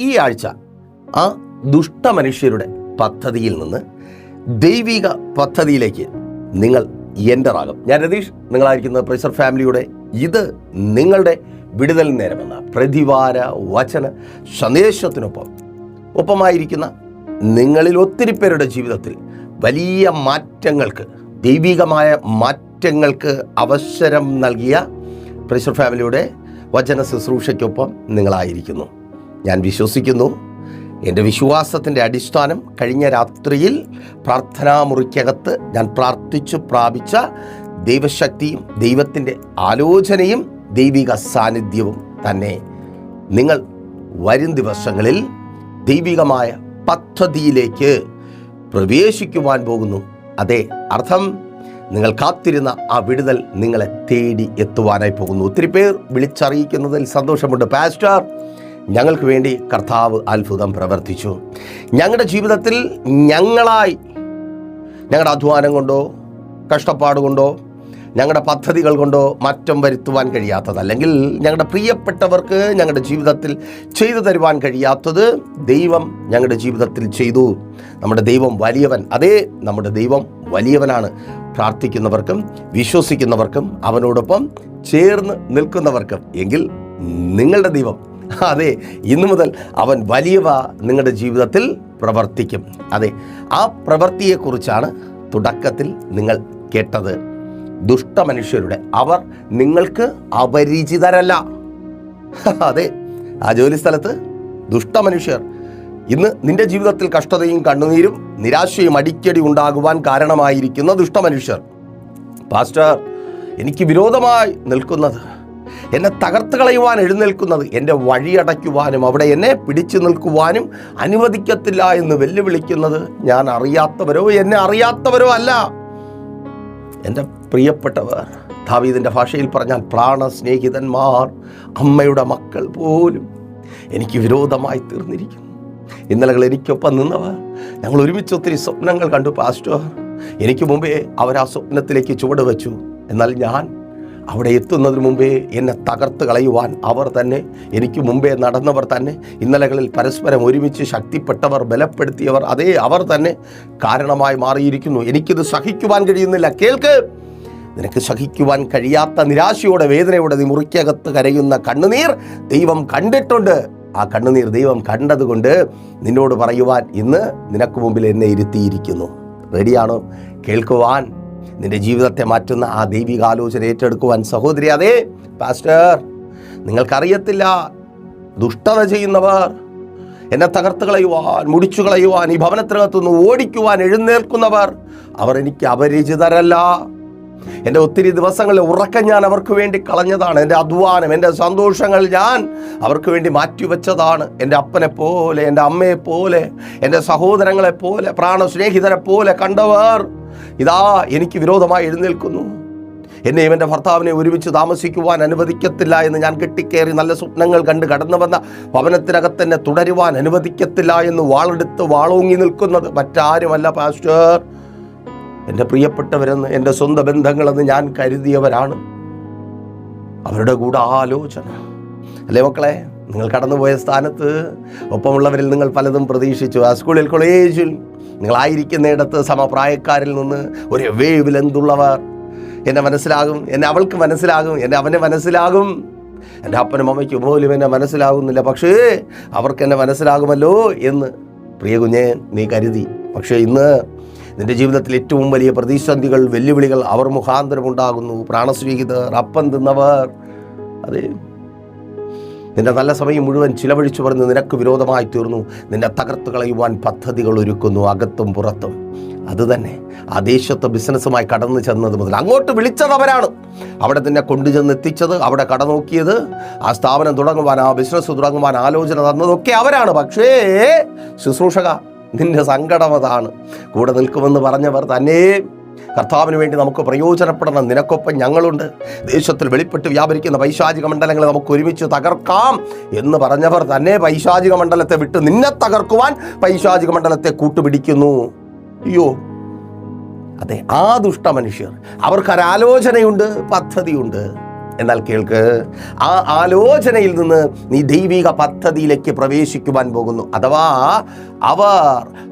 ഈ ആഴ്ച ആ ദുഷ്ടമനുഷ്യരുടെ പദ്ധതിയിൽ നിന്ന് ദൈവിക പദ്ധതിയിലേക്ക് നിങ്ങൾ എൻ്റർ ആകും. ഞാൻ രതീഷ്, നിങ്ങളായിരിക്കുന്നത് പ്രൈസർ ഫാമിലിയുടെ ഇത് നിങ്ങളുടെ വിടുതൽ നേരമെന്ന പ്രതിവാര വചന സന്ദേശത്തിനൊപ്പം ഒപ്പമായിരിക്കുന്ന നിങ്ങളിൽ ഒത്തിരി പേരുടെ ജീവിതത്തിൽ വലിയ മാറ്റങ്ങൾക്ക്, ദൈവികമായ മാറ്റങ്ങൾക്ക് അവസരം നൽകിയ പ്രൈസർ ഫാമിലിയുടെ വചന ശുശ്രൂഷയ്ക്കൊപ്പം നിങ്ങളായിരിക്കുന്നു. ഞാൻ വിശ്വസിക്കുന്നു. എൻ്റെ വിശ്വാസത്തിൻ്റെ അടിസ്ഥാനം കഴിഞ്ഞ രാത്രിയിൽ പ്രാർത്ഥനാമുറിക്കകത്ത് ഞാൻ പ്രാർത്ഥിച്ചു പ്രാപിച്ച ദൈവശക്തിയും ദൈവത്തിൻ്റെ ആലോചനയും ദൈവിക സാന്നിധ്യവും തന്നെ നിങ്ങൾ വരും ദിവസങ്ങളിൽ ദൈവികമായ പദ്ധതിയിലേക്ക് പ്രവേശിക്കുവാൻ പോകുന്നു. അതേ അർത്ഥം നിങ്ങൾ കാത്തിരുന്ന ആ വിടുതൽ നിങ്ങളെ തേടി എത്തുവാനായി പോകുന്നു. ഒത്തിരി പേർ വിളിച്ചറിയിക്കുന്നതിൽ സന്തോഷമുണ്ട്. പാസ്റ്റർ, ഞങ്ങൾക്ക് വേണ്ടി കർത്താവ് അത്ഭുതം പ്രവർത്തിച്ചു. ഞങ്ങളുടെ ജീവിതത്തിൽ ഞങ്ങളായി ഞങ്ങളുടെ അധ്വാനം കൊണ്ടോ കഷ്ടപ്പാട് കൊണ്ടോ ഞങ്ങളുടെ പദ്ധതികൾ കൊണ്ടോ മാറ്റം വരുത്തുവാൻ കഴിയാത്തത്, അല്ലെങ്കിൽ ഞങ്ങളുടെ പ്രിയപ്പെട്ടവർക്ക് ഞങ്ങളുടെ ജീവിതത്തിൽ ചെയ്തു തരുവാൻ കഴിയാത്തത് ദൈവം ഞങ്ങളുടെ ജീവിതത്തിൽ ചെയ്തു. നമ്മുടെ ദൈവം വലിയവൻ. അതേ, നമ്മുടെ ദൈവം വലിയവനാണ്. പ്രാർത്ഥിക്കുന്നവർക്കും വിശ്വസിക്കുന്നവർക്കും അവനോടൊപ്പം ചേർന്ന് നിൽക്കുന്നവർക്കും എങ്കിൽ നിങ്ങളുടെ ദൈവം, അതെ, ഇന്നു മുതൽ അവൻ വലിയവ നിങ്ങളുടെ ജീവിതത്തിൽ പ്രവർത്തിക്കും. അതെ, ആ പ്രവൃത്തിയെക്കുറിച്ചാണ് തുടക്കത്തിൽ നിങ്ങൾ കേട്ടത്. ദുഷ്ടമനുഷ്യരുടെ, അവർ നിങ്ങൾക്ക് അപരിചിതരല്ല. അതെ, ആ ജോലി സ്ഥലത്ത് ദുഷ്ടമനുഷ്യർ. ഇന്ന് നിന്റെ ജീവിതത്തിൽ കഷ്ടതയും കണ്ണുനീരും നിരാശയും അടിക്കടി ഉണ്ടാകുവാൻ കാരണമായിരിക്കുന്ന ദുഷ്ടമനുഷ്യർ, പാസ്റ്റർ, എനിക്ക് വിരോധമായി നിൽക്കുന്നത്, എന്നെ തകർത്ത് കളയുവാൻ എഴുന്നേൽക്കുന്നത്, എൻ്റെ വഴിയടയ്ക്കുവാനും അവിടെ എന്നെ പിടിച്ചു നിൽക്കുവാനും അനുവദിക്കത്തില്ല എന്ന് വെല്ലുവിളിക്കുന്നത് ഞാൻ അറിയാത്തവരോ എന്നെ അറിയാത്തവരോ അല്ല, എൻ്റെ പ്രിയപ്പെട്ടവർ. ദാവീദിൻ്റെ ഭാഷയിൽ പറഞ്ഞാൽ പ്രാണസ്നേഹിതന്മാർ, അമ്മയുടെ മക്കൾ പോലും എനിക്ക് വിരോധമായി തീർന്നിരിക്കുന്നു. ഇന്നലകൾ എനിക്കൊപ്പം നിന്നവർ, ഞങ്ങൾ ഒരുമിച്ച് ഒത്തിരി സ്വപ്നങ്ങൾ കണ്ടു പാസ്റ്റർ. എനിക്ക് മുമ്പേ അവർ ആ സ്വപ്നത്തിലേക്ക് ചുവട് വെച്ചു. എന്നാൽ ഞാൻ അവിടെ എത്തുന്നതിന് മുമ്പേ എന്നെ തകർത്ത് കളയുവാൻ അവർ തന്നെ, എനിക്ക് മുമ്പേ നടന്നവർ തന്നെ, ഇന്നലകളിൽ പരസ്പരം ഒരുമിച്ച് ശക്തിപ്പെട്ടവർ, ബലപ്പെടുത്തിയവർ, അതേ അവർ തന്നെ കാരണമായി മാറിയിരിക്കുന്നു. എനിക്കിത് സഹിക്കുവാൻ കഴിയുന്നില്ല. കേൾക്ക്, നിനക്ക് സഹിക്കുവാൻ കഴിയാത്ത നിരാശയോടെ വേദനയോടെ നീ മുറിക്കകത്ത് കരയുന്ന കണ്ണുനീർ ദൈവം കണ്ടിട്ടുണ്ട്. ആ കണ്ണുനീർ ദൈവം കണ്ടതുകൊണ്ട് നിന്നോട് പറയുവാൻ ഇന്ന് നിനക്ക് മുമ്പിൽ എന്നെ ഇരുത്തിയിരിക്കുന്നു. റെഡിയാണോ കേൾക്കുവാൻ, നിന്റെ ജീവിതത്തെ മാറ്റുന്ന ആ ദൈവികാലോചന ഏറ്റെടുക്കുവാൻ? സഹോദരി, അതേ പാസ്റ്റർ, നിങ്ങൾക്കറിയത്തില്ല, ദുഷ്ടത ചെയ്യുന്നവർ, എന്നെ തകർത്ത് കളയുവാൻ, മുടിച്ചു കളയുവാൻ, ഈ ഭവനത്തിനകത്തുനിന്ന് ഓടിക്കുവാൻ എഴുന്നേൽക്കുന്നവർ, അവർ എനിക്ക് അപരിചിതരല്ല. എൻ്റെ ഒത്തിരി ദിവസങ്ങളിൽ ഉറക്കം ഞാൻ അവർക്ക് വേണ്ടി കളഞ്ഞതാണ്. എൻ്റെ അധ്വാനം, എൻ്റെ സന്തോഷങ്ങൾ ഞാൻ അവർക്ക് വേണ്ടി മാറ്റിവെച്ചതാണ്. എൻ്റെ അപ്പനെ പോലെ, എൻ്റെ അമ്മയെ പോലെ, എൻ്റെ സഹോദരങ്ങളെ പോലെ, പ്രാണസ്നേഹിതരെ പോലെ കണ്ടവർ ഇതാ എനിക്ക് വിരോധമായി എഴുന്നേൽക്കുന്നു. എന്നെയും എൻ്റെ ഭർത്താവിനെ ഒരുമിച്ച് താമസിക്കുവാൻ അനുവദിക്കത്തില്ല എന്ന് ഞാൻ കെട്ടിക്കേറി നല്ല സ്വപ്നങ്ങൾ കണ്ട് കടന്നു വന്ന ഭവനത്തിനകത്ത് തന്നെ തുടരുവാൻ അനുവദിക്കത്തില്ല എന്ന് വാളെടുത്ത് വാളോങ്ങി നിൽക്കുന്നത് മറ്റാരുമല്ല പാസ്റ്റർ, എൻ്റെ പ്രിയപ്പെട്ടവരെന്ന്, എൻ്റെ സ്വന്തം ബന്ധങ്ങളെന്ന് ഞാൻ കരുതിയവരാണ്. അവരുടെ കൂടെ ആലോചന അല്ലേ മക്കളെ? നിങ്ങൾ കടന്നുപോയ സ്ഥാനത്ത് ഒപ്പമുള്ളവരിൽ നിങ്ങൾ പലതും പ്രതീക്ഷിച്ചു. ആ സ്കൂളിൽ, കോളേജിൽ, നിങ്ങളായിരിക്കുന്നിടത്ത് സമപ്രായക്കാരിൽ നിന്ന് ഒരു വേവ് ലെന്തുള്ളവർ, എന്നെ മനസ്സിലാകും, എന്നെ അവൾക്ക് മനസ്സിലാകും, എന്നെ അവനെ മനസ്സിലാകും, എൻ്റെ അപ്പനും അമ്മയ്ക്കും പോലും എന്നെ മനസ്സിലാകുന്നില്ല, പക്ഷേ അവർക്ക് എന്നെ മനസ്സിലാകുമല്ലോ എന്ന് പ്രിയ കുഞ്ഞെ നീ കരുതി. പക്ഷേ ഇന്ന് നിൻ്റെ ജീവിതത്തിൽ ഏറ്റവും വലിയ പ്രതിസന്ധികൾ, വെല്ലുവിളികൾ അവർ മുഖാന്തരമുണ്ടാകുന്നു. പ്രാണസ്നേഹിതർ, അപ്പം തിന്നവർ, അതെ, നിന്റെ നല്ല സമയം മുഴുവൻ ചിലവഴിച്ചു പറഞ്ഞ് നിനക്ക് വിരോധമായി തീർന്നു. നിന്നെ തകർത്ത് കളയുവാൻ പദ്ധതികൾ ഒരുക്കുന്നു, അകത്തും പുറത്തും. അതുതന്നെ ആ ദേശത്ത് ബിസിനസ്സുമായി കടന്നു ചെന്നത് മുതൽ അങ്ങോട്ട് വിളിച്ചതവരാണ്. അവിടെ നിന്നെ കൊണ്ടുചെന്ന് എത്തിച്ചത്, അവിടെ കട നോക്കിയത്, ആ സ്ഥാപനം തുടങ്ങുവാൻ, ആ ബിസിനസ് തുടങ്ങുവാൻ ആലോചന തന്നതൊക്കെ അവരാണ്. പക്ഷേ ശുശ്രൂഷക, നിന്റെ സങ്കടം അതാണ്. കൂടെ നിൽക്കുമെന്ന് പറഞ്ഞവർ തന്നെ കർത്താവിന് വേണ്ടി നമുക്ക് പ്രയോജനപ്പെടണം, നിനക്കൊപ്പം ഞങ്ങളുണ്ട്, ദേശത്തിൽ വെളിപ്പെട്ട് വ്യാപരിക്കുന്ന പൈശാചിക മണ്ഡലങ്ങളെ നമുക്ക് ഒരുമിച്ച് തകർക്കാം എന്ന് പറഞ്ഞവർ തന്നെ പൈശാചിക മണ്ഡലത്തെ വിട്ട് നിന്നെ തകർക്കുവാൻ പൈശാചിക മണ്ഡലത്തെ കൂട്ടുപിടിക്കുന്നു. അയ്യോ, അതെ, ആ ദുഷ്ട മനുഷ്യർ, അവർക്കൊരാലോചനയുണ്ട്, പദ്ധതിയുണ്ട്. എന്നാൽ കേൾക്ക്, ആ ആലോചനയിൽ നിന്ന് നീ ദൈവിക പദ്ധതിയിലേക്ക് പ്രവേശിക്കുവാൻ പോകുന്നു. അഥവാ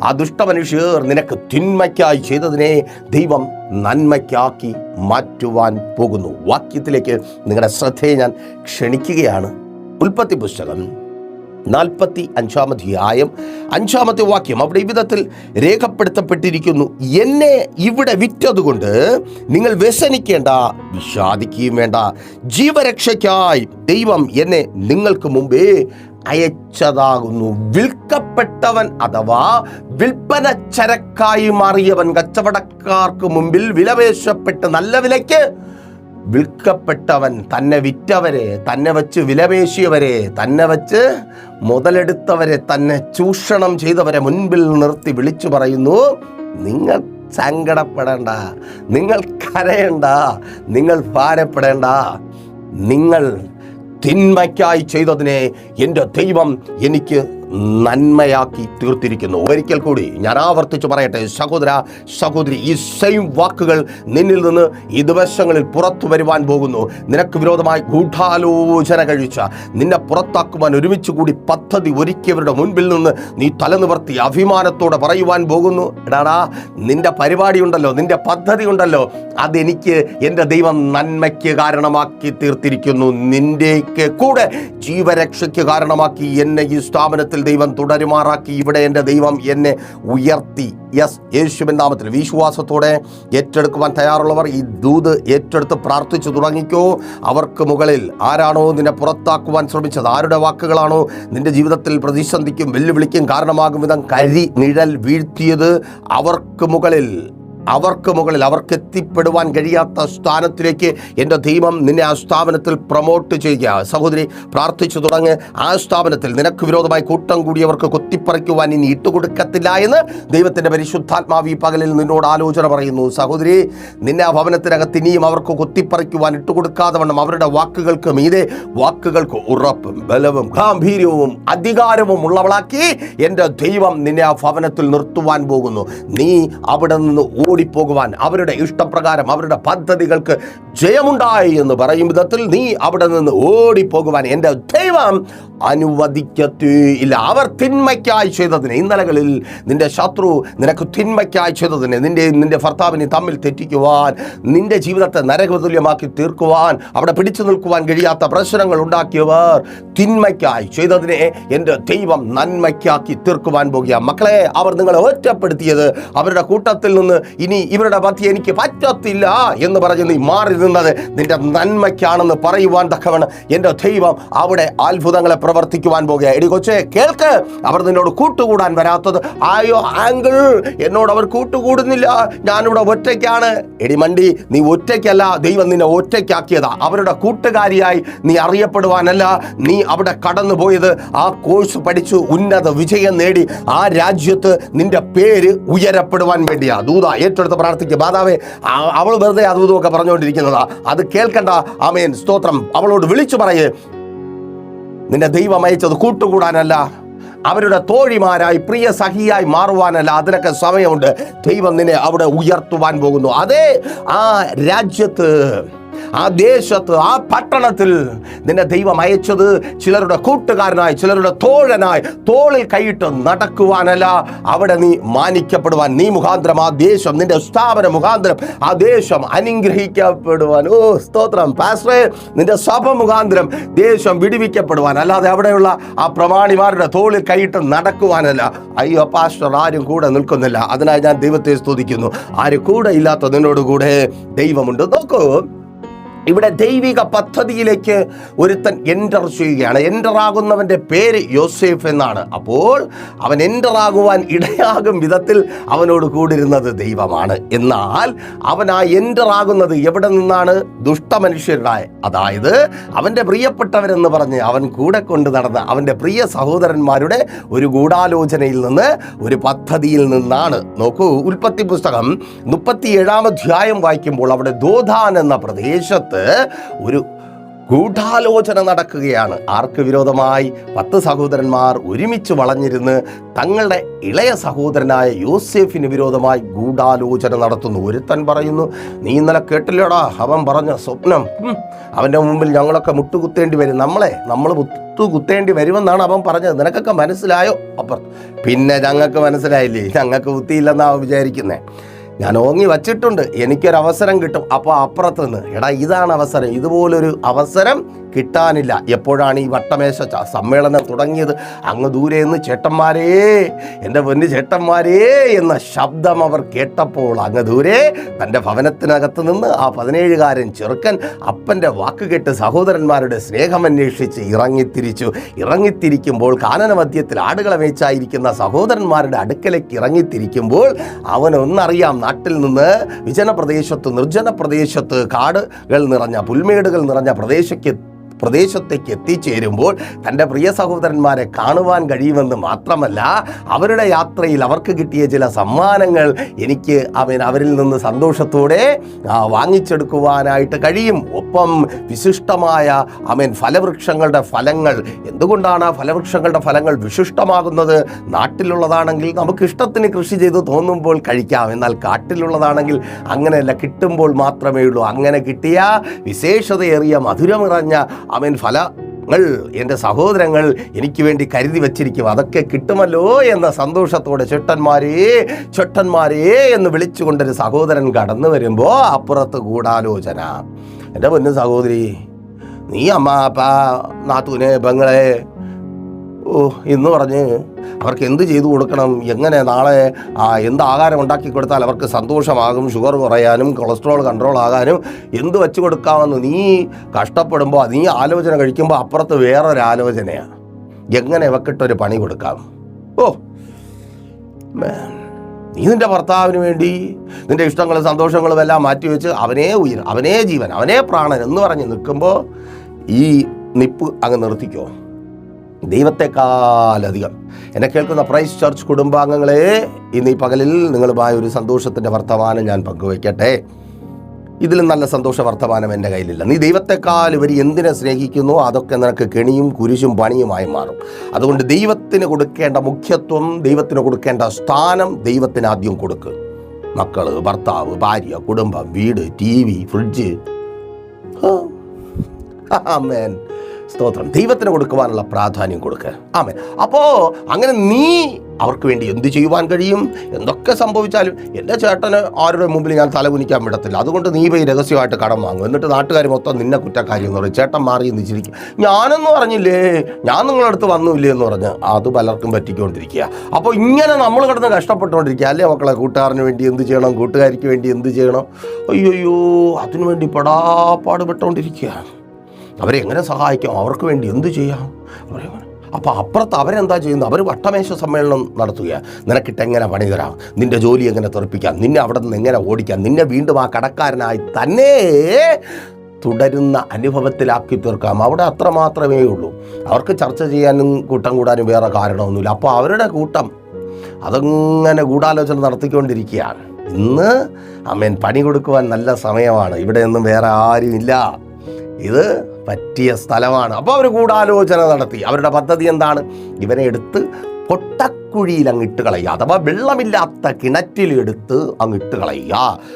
ആ ദുഷ്ടമനുഷ്യർ നിനക്ക് തിന്മയ്ക്കായി ചെയ്തതിനെ ദൈവം നന്മയ്ക്കാക്കി മാറ്റുവാൻ പോകുന്നു. വാക്യത്തിലേക്ക് നിങ്ങളുടെ ശ്രദ്ധയെ ഞാൻ ക്ഷണിക്കുകയാണ്. ഉൽപ്പത്തി പുസ്തകം 45-ാം അധ്യായം 5-ാമത്തെ വാക്യം. അവിടെ ഈ വിധത്തിൽ രേഖപ്പെടുത്തപ്പെട്ടിരിക്കുന്നു: എന്നെ ഇവിടെ വിറ്റതുകൊണ്ട് നിങ്ങൾ വ്യസനിക്കേണ്ട, വിഷാദിക്കുകയും വേണ്ട. ജീവരക്ഷയ്ക്കായി ദൈവം എന്നെ നിങ്ങൾക്ക് മുമ്പേ അയച്ചതാകുന്നു. വിൽക്കപ്പെട്ടവൻ അഥവാ വിൽപ്പന ചരക്കായി മാറിയവൻ, കച്ചവടക്കാർക്ക് മുമ്പിൽ വിലപേശപ്പെട്ട് നല്ല വിലയ്ക്ക് വിൽക്കപ്പെട്ടവൻ, തന്നെ വിറ്റവരെ, തന്നെ വച്ച് വിലപേശിയവരെ, തന്നെ വച്ച് മുതലെടുത്തവരെ, തന്നെ ചൂഷണം ചെയ്തവരെ മുൻപിൽ നിർത്തി വിളിച്ചു പറയുന്നു: നിങ്ങൾ സങ്കടപ്പെടേണ്ട, നിങ്ങൾ കരയണ്ട, നിങ്ങൾ ഭാരപ്പെടേണ്ട. നിങ്ങൾ തിന്മയ്ക്കായി ചെയ്തതിനെ എൻ്റെ ദൈവം എനിക്ക് നന്മയാക്കി തീർത്തിരിക്കുന്നു. ഒരിക്കൽ കൂടി ഞാൻ ആവർത്തിച്ച് പറയട്ടെ, സഹോദര സഹോദരി, ഈ സെയിം വാക്കുകൾ നിന്നിൽ നിന്ന് ഈ ദിവസങ്ങളിൽ പുറത്തു വരുവാൻ പോകുന്നു. നിനക്ക് വിരോധമായി ഗൂഢാലോചന കഴിച്ച, നിന്നെ പുറത്താക്കുവാൻ ഒരുമിച്ച് കൂടി പദ്ധതി ഒരുക്കിയവരുടെ മുൻപിൽ നിന്ന് നീ തലനിവർത്തി അഭിമാനത്തോടെ പറയുവാൻ പോകുന്നു: എടാടാ, നിന്റെ പരിപാടി ഉണ്ടല്ലോ, നിന്റെ പദ്ധതി ഉണ്ടല്ലോ, അതെനിക്ക് എൻ്റെ ദൈവം നന്മയ്ക്ക് കാരണമാക്കി തീർത്തിരിക്കുന്നു. നിന്റെയൊക്കെ കൂടെ ജീവരക്ഷയ്ക്ക് കാരണമാക്കി എന്നെ ഈ സ്ഥാപനത്തിൽ ദൈവം തുടരുമാറാക്കി. ഇവിടെ എൻ്റെ ദൈവം എന്നെ ഉയർത്തി. യെസ്, യേശുവിൻ നാമത്തിൽ വിശ്വാസത്തോടെ ഏറ്റെടുക്കുവാൻ തയ്യാറുള്ളവർ ഈ ദൂത് ഏറ്റെടുത്ത് പ്രാർത്ഥിച്ചു തുടങ്ങിക്കോ. അവർക്ക് മുകളിൽ ആരാണോ നിന്നെ പുറത്താക്കുവാൻ ശ്രമിച്ചത്, ആരുടെ വാക്കുകളാണോ നിന്റെ ജീവിതത്തിൽ പ്രതിസന്ധിക്കും വെല്ലുവിളിക്കും കാരണമാകും വിധം കരി നിഴൽ വീഴ്ത്തിയത്, അവർക്ക് മുകളിൽ അവർക്ക് എത്തിപ്പെടുവാൻ കഴിയാത്ത സ്ഥാനത്തിലേക്ക് എൻ്റെ ദൈവം നിന്നെ ആ സ്ഥാപനത്തിൽ പ്രൊമോട്ട് ചെയ്യുക. സഹോദരി, പ്രാർത്ഥിച്ചു തുടങ്ങ്. ആ സ്ഥാപനത്തിൽ നിനക്ക് വിരോധമായി കൂട്ടം കൂടിയവർക്ക് കൊത്തിപ്പറിക്കുവാൻ ഇനി ഇട്ടുകൊടുക്കത്തില്ല എന്ന് ദൈവത്തിൻ്റെ പരിശുദ്ധാത്മാവ് ഈ പകലിൽ നിന്നോട് ആലോചന പറയുന്നു. സഹോദരി, നിന്നെ ആ ഭവനത്തിനകത്ത് ഇനിയും അവർക്ക് കൊത്തിപ്പറിക്കുവാൻ ഇട്ടുകൊടുക്കാതെ വണ്ണം അവരുടെ വാക്കുകൾക്ക് മീതെ വാക്കുകൾക്ക് ഉറപ്പും ബലവും ഗാംഭീര്യവും അധികാരവും ഉള്ളവളാക്കി എൻ്റെ ദൈവം നിന്നെ ആ ഭവനത്തിൽ നിർത്തുവാൻ പോകുന്നു. നീ അവിടെ നിന്ന് ഓടിപ്പോകുവാൻ, അവരുടെ ഇഷ്ടപ്രകാരം അവരുടെ പദ്ധതികൾക്ക് ജയമുണ്ടായി എന്ന് പറയും വിധത്തിൽ നീ അവിടെ നിന്ന് ഓടിപ്പോകുവാൻ എൻ്റെ ദൈവം അനുവദിക്കത്തേയില്ല. അവർ തിന്മയ്ക്കായി ചെയ്തതിന്, ഇന്നലകളിൽ നിന്റെ ശത്രു നിനക്ക് തിന്മയ്ക്കായി ചെയ്തതിന്, നിന്റെ ഭർത്താവിനെ തമ്മിൽ തെറ്റിക്കുവാൻ, നിന്റെ ജീവിതത്തെ നരകതുല്യമാക്കി തീർക്കുവാൻ, അവിടെ പിടിച്ചു നിൽക്കുവാൻ കഴിയാത്ത പ്രശ്നങ്ങൾ ഉണ്ടാക്കിയവർ തിന്മയ്ക്കായി ചെയ്തതിനെ എൻ്റെ ദൈവം നന്മയ്ക്കാക്കി തീർക്കുവാൻ പോകുക. മക്കളെ, അവർ നിങ്ങളെ ഒറ്റപ്പെടുത്തിയത്, അവരുടെ കൂട്ടത്തിൽ നിന്ന് ഇനി ഇവരുടെ പദ്ധതി എനിക്ക് പറ്റത്തില്ല എന്ന് പറഞ്ഞ് നീ മാറി നിന്നത് നിന്റെ നന്മയ്ക്കാണെന്ന് പറയുവാൻ തക്കവണ്ണം എൻ്റെ ദൈവം അവിടെ അത്ഭുതങ്ങളെ പ്രവർത്തിക്കുവാൻ പോകുക. എടി കൊച്ചേ, കേൾക്ക്, അവർ നിന്നോട് കൂട്ടുകൂടാൻ വരാത്തത്, ആയോ ആങ്കിൾ എന്നോട് അവർ കൂട്ടുകൂടുന്നില്ല, ഞാനിവിടെ ഒറ്റയ്ക്കാണ്. എടി മണ്ടി, നീ ഒറ്റയ്ക്കല്ല, ദൈവം നിന്നെ ഒറ്റയ്ക്കാക്കിയതാ. അവരുടെ കൂട്ടുകാരിയായി നീ അറിയപ്പെടുവാനല്ല നീ അവിടെ കടന്നു പോയത്. ആ കോഴ്സ് പഠിച്ചു ഉന്നത വിജയം നേടി ആ രാജ്യത്ത് നിന്റെ പേര് ഉയരപ്പെടുവാൻ വേണ്ടിയാ. ദൂത ഏറ്റെടുത്ത് പ്രാർത്ഥിക്കുക. മാതാവേ, അവൾ വെറുതെ അതുമൊക്കെ പറഞ്ഞുകൊണ്ടിരിക്കുന്നതാ, അത് കേൾക്കണ്ട. ആമേൻ, സ്തോത്രം. അവളോട് വിളിച്ചു പറയേ, നിന്റെ ദൈവം അയച്ചത് കൂട്ടുകൂടാനല്ല, അവരുടെ തോഴിമാരായി പ്രിയ സഖിയായി മാറുവാനല്ല. അതിനൊക്കെ സമയമുണ്ട്. ദൈവം നിന്നെ അവിടെ ഉയർത്തുവാൻ പോകുന്നു. അതേ ആ രാജ്യത്ത്, ആ ദേശത്ത്, ആ പട്ടണത്തിൽ നിന്നെ ദൈവം അയച്ചത് ചിലരുടെ കൂട്ടുകാരനായി, ചിലരുടെ തോഴനായി, തോളിൽ കൈയിട്ട് നടക്കുവാനല്ല, അവിടെ നീ മാനിക്കപ്പെടുവാൻ, നീ മുഖാന്തരം ആ ദേശം, നിന്റെ സ്ഥാപന മുഖാന്തരം ആ ദേശം അനുഗ്രഹിക്കപ്പെടുവാൻ. ഓ സ്തോത്രം പാസ്റ്ററേ, നിന്റെ സഭ മുഖാന്തരം ദേശം വിടുവിക്കപ്പെടുവാൻ, അല്ലാതെ അവിടെയുള്ള ആ പ്രമാണിമാരുടെ തോളിൽ കൈയിട്ട് നടക്കുവാനല്ല. അയ്യോ പാസ്റ്റർ, ആരും കൂടെ നിൽക്കുന്നില്ല. അതിനായി ഞാൻ ദൈവത്തെ സ്തുതിക്കുന്നു. ആരും കൂടെ ഇല്ലാത്ത നിന്നോടുകൂടെ ദൈവമുണ്ട്. നോക്കൂ, ഇവിടെ ദൈവിക പദ്ധതിയിലേക്ക് ഒരുത്തൻ എൻ്റർ ചെയ്യുകയാണ്. എൻ്റർ ആകുന്നവൻ്റെ പേര് യോസേഫ് എന്നാണ്. അപ്പോൾ അവൻ എൻ്റർ ആകുവാൻ ഇടയാകും വിധത്തിൽ അവനോട് കൂടിരുന്നത് ദൈവമാണ്. എന്നാൽ അവൻ ആ എൻ്റർ ആകുന്നത് എവിടെ നിന്നാണ്? ദുഷ്ടമനുഷ്യരുടെ, അതായത് അവൻ്റെ പ്രിയപ്പെട്ടവരെന്ന് പറഞ്ഞ് അവൻ കൂടെ കൊണ്ട് നടന്ന അവൻ്റെ പ്രിയ സഹോദരന്മാരുടെ ഒരു ഗൂഢാലോചനയിൽ നിന്ന്, ഒരു പദ്ധതിയിൽ നിന്നാണ്. നോക്കൂ, ഉൽപ്പത്തി പുസ്തകം 37-ാം അധ്യായം വായിക്കുമ്പോൾ അവിടെ ദോഥാൻ എന്ന പ്രദേശത്ത് ഒരു ഗൂഢാലോചന നടക്കുകയാണ്. ആർക്ക് വിരോധമായി? 10 സഹോദരന്മാർ ഒരുമിച്ച് വളഞ്ഞിരുന്ന് തങ്ങളുടെ ഇളയ സഹോദരനായ യോസേഫിന് വിരോധമായി ഗൂഢാലോചന നടത്തുന്നു. ഒരുത്തൻ പറയുന്നു, നീ ഇന്നലെ കേട്ടില്ലടാ അവൻ പറഞ്ഞ സ്വപ്നം, അവൻ്റെ മുമ്പിൽ ഞങ്ങളൊക്കെ മുട്ടുകുത്തേണ്ടി വരും, നമ്മൾ മുട്ടുകുത്തേണ്ടി വരുമെന്നാണ് അവൻ പറഞ്ഞത്, നിനക്കൊക്കെ മനസ്സിലായോ? അപ്പുറത്ത് പിന്നെ ഞങ്ങൾക്ക് മനസ്സിലായില്ലേ, ഞങ്ങൾക്ക് ബുദ്ധിയില്ലെന്നാണ് വിചാരിക്കുന്നത്, ഞാൻ ഓങ്ങി വച്ചിട്ടുണ്ട്, എനിക്കൊരവസരം കിട്ടും. അപ്പോൾ അപ്പുറത്ത് നിന്ന്, എടാ ഇതാണ് അവസരം, ഇതുപോലൊരു അവസരം കിട്ടാനില്ല. എപ്പോഴാണ് ഈ വട്ടമേശ സമ്മേളനം തുടങ്ങിയത്? അങ്ങ് ദൂരെ നിന്ന് ചേട്ടന്മാരേ, എൻ്റെ പൊന്നു ചേട്ടന്മാരേ എന്ന ശബ്ദം അവർ കേട്ടപ്പോൾ അങ്ങ് ദൂരെ തൻ്റെ ഭവനത്തിനകത്ത് നിന്ന് ആ 17കാരൻ ചെറുക്കൻ അപ്പൻ്റെ വാക്ക് കേട്ട് സഹോദരന്മാരുടെ സ്നേഹമന്വേഷിച്ച് ഇറങ്ങിത്തിരിക്കുമ്പോൾ കാനന മധ്യത്തിൽ ആടുകളെ മേച്ചായിരിക്കുന്ന സഹോദരന്മാരുടെ അടുക്കലേക്ക് ഇറങ്ങിത്തിരിക്കുമ്പോൾ അവനൊന്നറിയാം, നാട്ടിൽ നിന്ന് വിജന പ്രദേശത്ത്, നിർജ്ജന പ്രദേശത്ത്, കാടുകൾ നിറഞ്ഞ പുൽമേടുകൾ നിറഞ്ഞ പ്രദേശത്തേക്ക് എത്തിച്ചേരുമ്പോൾ തൻ്റെ പ്രിയ സഹോദരന്മാരെ കാണുവാൻ കഴിയുമെന്ന് മാത്രമല്ല, അവരുടെ യാത്രയിൽ അവർക്ക് കിട്ടിയ ചില സമ്മാനങ്ങൾ എനിക്ക് അവരിൽ നിന്ന് സന്തോഷത്തോടെ വാങ്ങിച്ചെടുക്കുവാനായിട്ട് കഴിയും. ഒപ്പം വിശിഷ്ടമായ ഫലവൃക്ഷങ്ങളുടെ ഫലങ്ങൾ. എന്തുകൊണ്ടാണ് ആ ഫലവൃക്ഷങ്ങളുടെ ഫലങ്ങൾ വിശിഷ്ടമാകുന്നത്? നാട്ടിലുള്ളതാണെങ്കിൽ നമുക്ക് ഇഷ്ടത്തിന് കൃഷി ചെയ്ത് തോന്നുമ്പോൾ കഴിക്കാം, എന്നാൽ കാട്ടിലുള്ളതാണെങ്കിൽ അങ്ങനെയല്ല, കിട്ടുമ്പോൾ മാത്രമേ ഉള്ളൂ. അങ്ങനെ കിട്ടിയ വിശേഷതയേറിയ മധുരമിറഞ്ഞ ഫലങ്ങൾ എൻ്റെ സഹോദരങ്ങൾ എനിക്ക് വേണ്ടി കരുതി വച്ചിരിക്കും, അതൊക്കെ കിട്ടുമല്ലോ എന്ന സന്തോഷത്തോടെ ചൊട്ടന്മാരേ എന്ന് വിളിച്ചുകൊണ്ടൊരു സഹോദരൻ കടന്നു വരുമ്പോൾ അപ്പുറത്ത് ഗൂഢാലോചന. എൻ്റെ പൊന്നു സഹോദരി, നീ അമ്മ അപ്പ നാത്തൂനെ പെങ്ങളെ എന്ന് പറഞ്ഞ് അവർക്ക് എന്ത് ചെയ്തു കൊടുക്കണം, എങ്ങനെ നാളെ എന്ത് ആഹാരം ഉണ്ടാക്കി കൊടുത്താൽ അവർക്ക് സന്തോഷമാകും, ഷുഗർ കുറയാനും കൊളസ്ട്രോൾ കൺട്രോൾ ആകാനും എന്ത് വെച്ച് കൊടുക്കാമെന്ന് നീ കഷ്ടപ്പെടുമ്പോൾ, നീ ആലോചന കഴിക്കുമ്പോൾ അപ്പുറത്ത് വേറൊരാലോചനയാണ്, എങ്ങനെ ഇവക്കിട്ടൊരു പണി കൊടുക്കാം. നീ നിൻ്റെ ഭർത്താവിന് വേണ്ടി നിൻ്റെ ഇഷ്ടങ്ങളും സന്തോഷങ്ങളും എല്ലാം മാറ്റിവെച്ച് അവനേ ഉയർ, അവനേ ജീവൻ, അവനേ പ്രാണൻ എന്ന് പറഞ്ഞ് നിൽക്കുമ്പോൾ ഈ നിപ്പ് അങ്ങ് നിർത്തിക്കോ. ദൈവത്തെക്കാളധികം എന്നെ കേൾക്കുന്ന പ്രൈസ് ചർച്ച് കുടുംബാംഗങ്ങളെ, ഇന്ന് ഈ പകലിൽ നിങ്ങളുമായി ഒരു സന്തോഷത്തിൻ്റെ വർത്തമാനം ഞാൻ പങ്കുവയ്ക്കട്ടെ. ഇതിലും നല്ല സന്തോഷ വർത്തമാനം എൻ്റെ കയ്യിലില്ല. നീ ദൈവത്തെക്കാൾ ഇവർ എന്തിനെ സ്നേഹിക്കുന്നു അതൊക്കെ നിനക്ക് കെണിയും കുരിശും പണിയുമായി മാറും. അതുകൊണ്ട് ദൈവത്തിന് കൊടുക്കേണ്ട മുഖ്യത്വം, ദൈവത്തിന് കൊടുക്കേണ്ട സ്ഥാനം ദൈവത്തിന് ആദ്യം കൊടുക്കുക. മക്കൾ, ഭർത്താവ്, ഭാര്യ, കുടുംബം, വീട്, TV, ഫ്രിഡ്ജ്, ആമേൻ, സ്തോത്രം, ദൈവത്തിന് കൊടുക്കുവാനുള്ള പ്രാധാന്യം കൊടുക്കുക. ആമേൻ. അപ്പോൾ അങ്ങനെ നീ അവർക്ക് വേണ്ടി എന്ത് ചെയ്യുവാൻ കഴിയും? എന്തൊക്കെ സംഭവിച്ചാലും എൻ്റെ ചേട്ടന് ആരുടെ മുമ്പിൽ ഞാൻ തലകുനിക്കാൻ വിടത്തില്ല, അതുകൊണ്ട് നീ പോയി രഹസ്യമായിട്ട് കടം വാങ്ങും, എന്നിട്ട് നാട്ടുകാർ മൊത്തം നിന്നെ കുറ്റക്കാരി എന്ന് പറയും, ചേട്ടൻ മാറി നിന്നിച്ചിരിക്കും, ഞാനെന്ന് പറഞ്ഞില്ലേ, ഞാൻ നിങ്ങളടുത്ത് വന്നില്ലേ എന്ന് പറഞ്ഞ് അത് പലർക്കും പറ്റിക്കൊണ്ടിരിക്കുക. അപ്പോൾ ഇങ്ങനെ നമ്മൾ കിടന്ന് കഷ്ടപ്പെട്ടുകൊണ്ടിരിക്കുക അല്ലേ മക്കളെ? കൂട്ടുകാരന് വേണ്ടി എന്ത് ചെയ്യണം, കൂട്ടുകാരിക്ക് വേണ്ടി എന്ത് ചെയ്യണം, അയ്യോ അതിനു വേണ്ടി പാടുപെട്ടുകൊണ്ടിരിക്കുക. അവരെ എങ്ങനെ സഹായിക്കാം, അവർക്ക് വേണ്ടി എന്ത് ചെയ്യാം. അപ്പോൾ അപ്പുറത്ത് അവരെന്താ ചെയ്യുന്നത്? അവർ വട്ടമേശ സമ്മേളനം നടത്തുക. നിനക്കിട്ട് എങ്ങനെ പണി തരാം, നിൻ്റെ ജോലി എങ്ങനെ തെറിപ്പിക്കാം, നിന്നെ അവിടെ നിന്ന് എങ്ങനെ ഓടിക്കാം, നിന്നെ വീണ്ടും ആ കടക്കാരനായി തന്നെ തുടരുന്ന അനുഭവത്തിലാക്കി തീർക്കാം. അവിടെ അത്ര മാത്രമേ ഉള്ളൂ. അവർക്ക് ചർച്ച ചെയ്യാനും കൂട്ടം കൂടാനും വേറെ കാരണമൊന്നുമില്ല. അപ്പോൾ അവരുടെ കൂട്ടം അതങ്ങനെ ഗൂഢാലോചന നടത്തിക്കൊണ്ടിരിക്കുകയാണ്. ഇന്ന് പണി കൊടുക്കുവാൻ നല്ല സമയമാണ്, ഇവിടെയൊന്നും വേറെ ആരുമില്ല, ഇത് പറ്റിയ സ്ഥലമാണ്. അപ്പോൾ അവർ ഗൂഢാലോചന നടത്തി. അവരുടെ പദ്ധതി എന്താണ്? ഇവനെ എടുത്ത് പൊട്ടക്കുഴിയിൽ അങ്ങിട്ട് കളയുക, അഥവാ വെള്ളമില്ലാത്ത കിണറ്റിലെടുത്ത് അങ്ങിട്ട് കളയുക.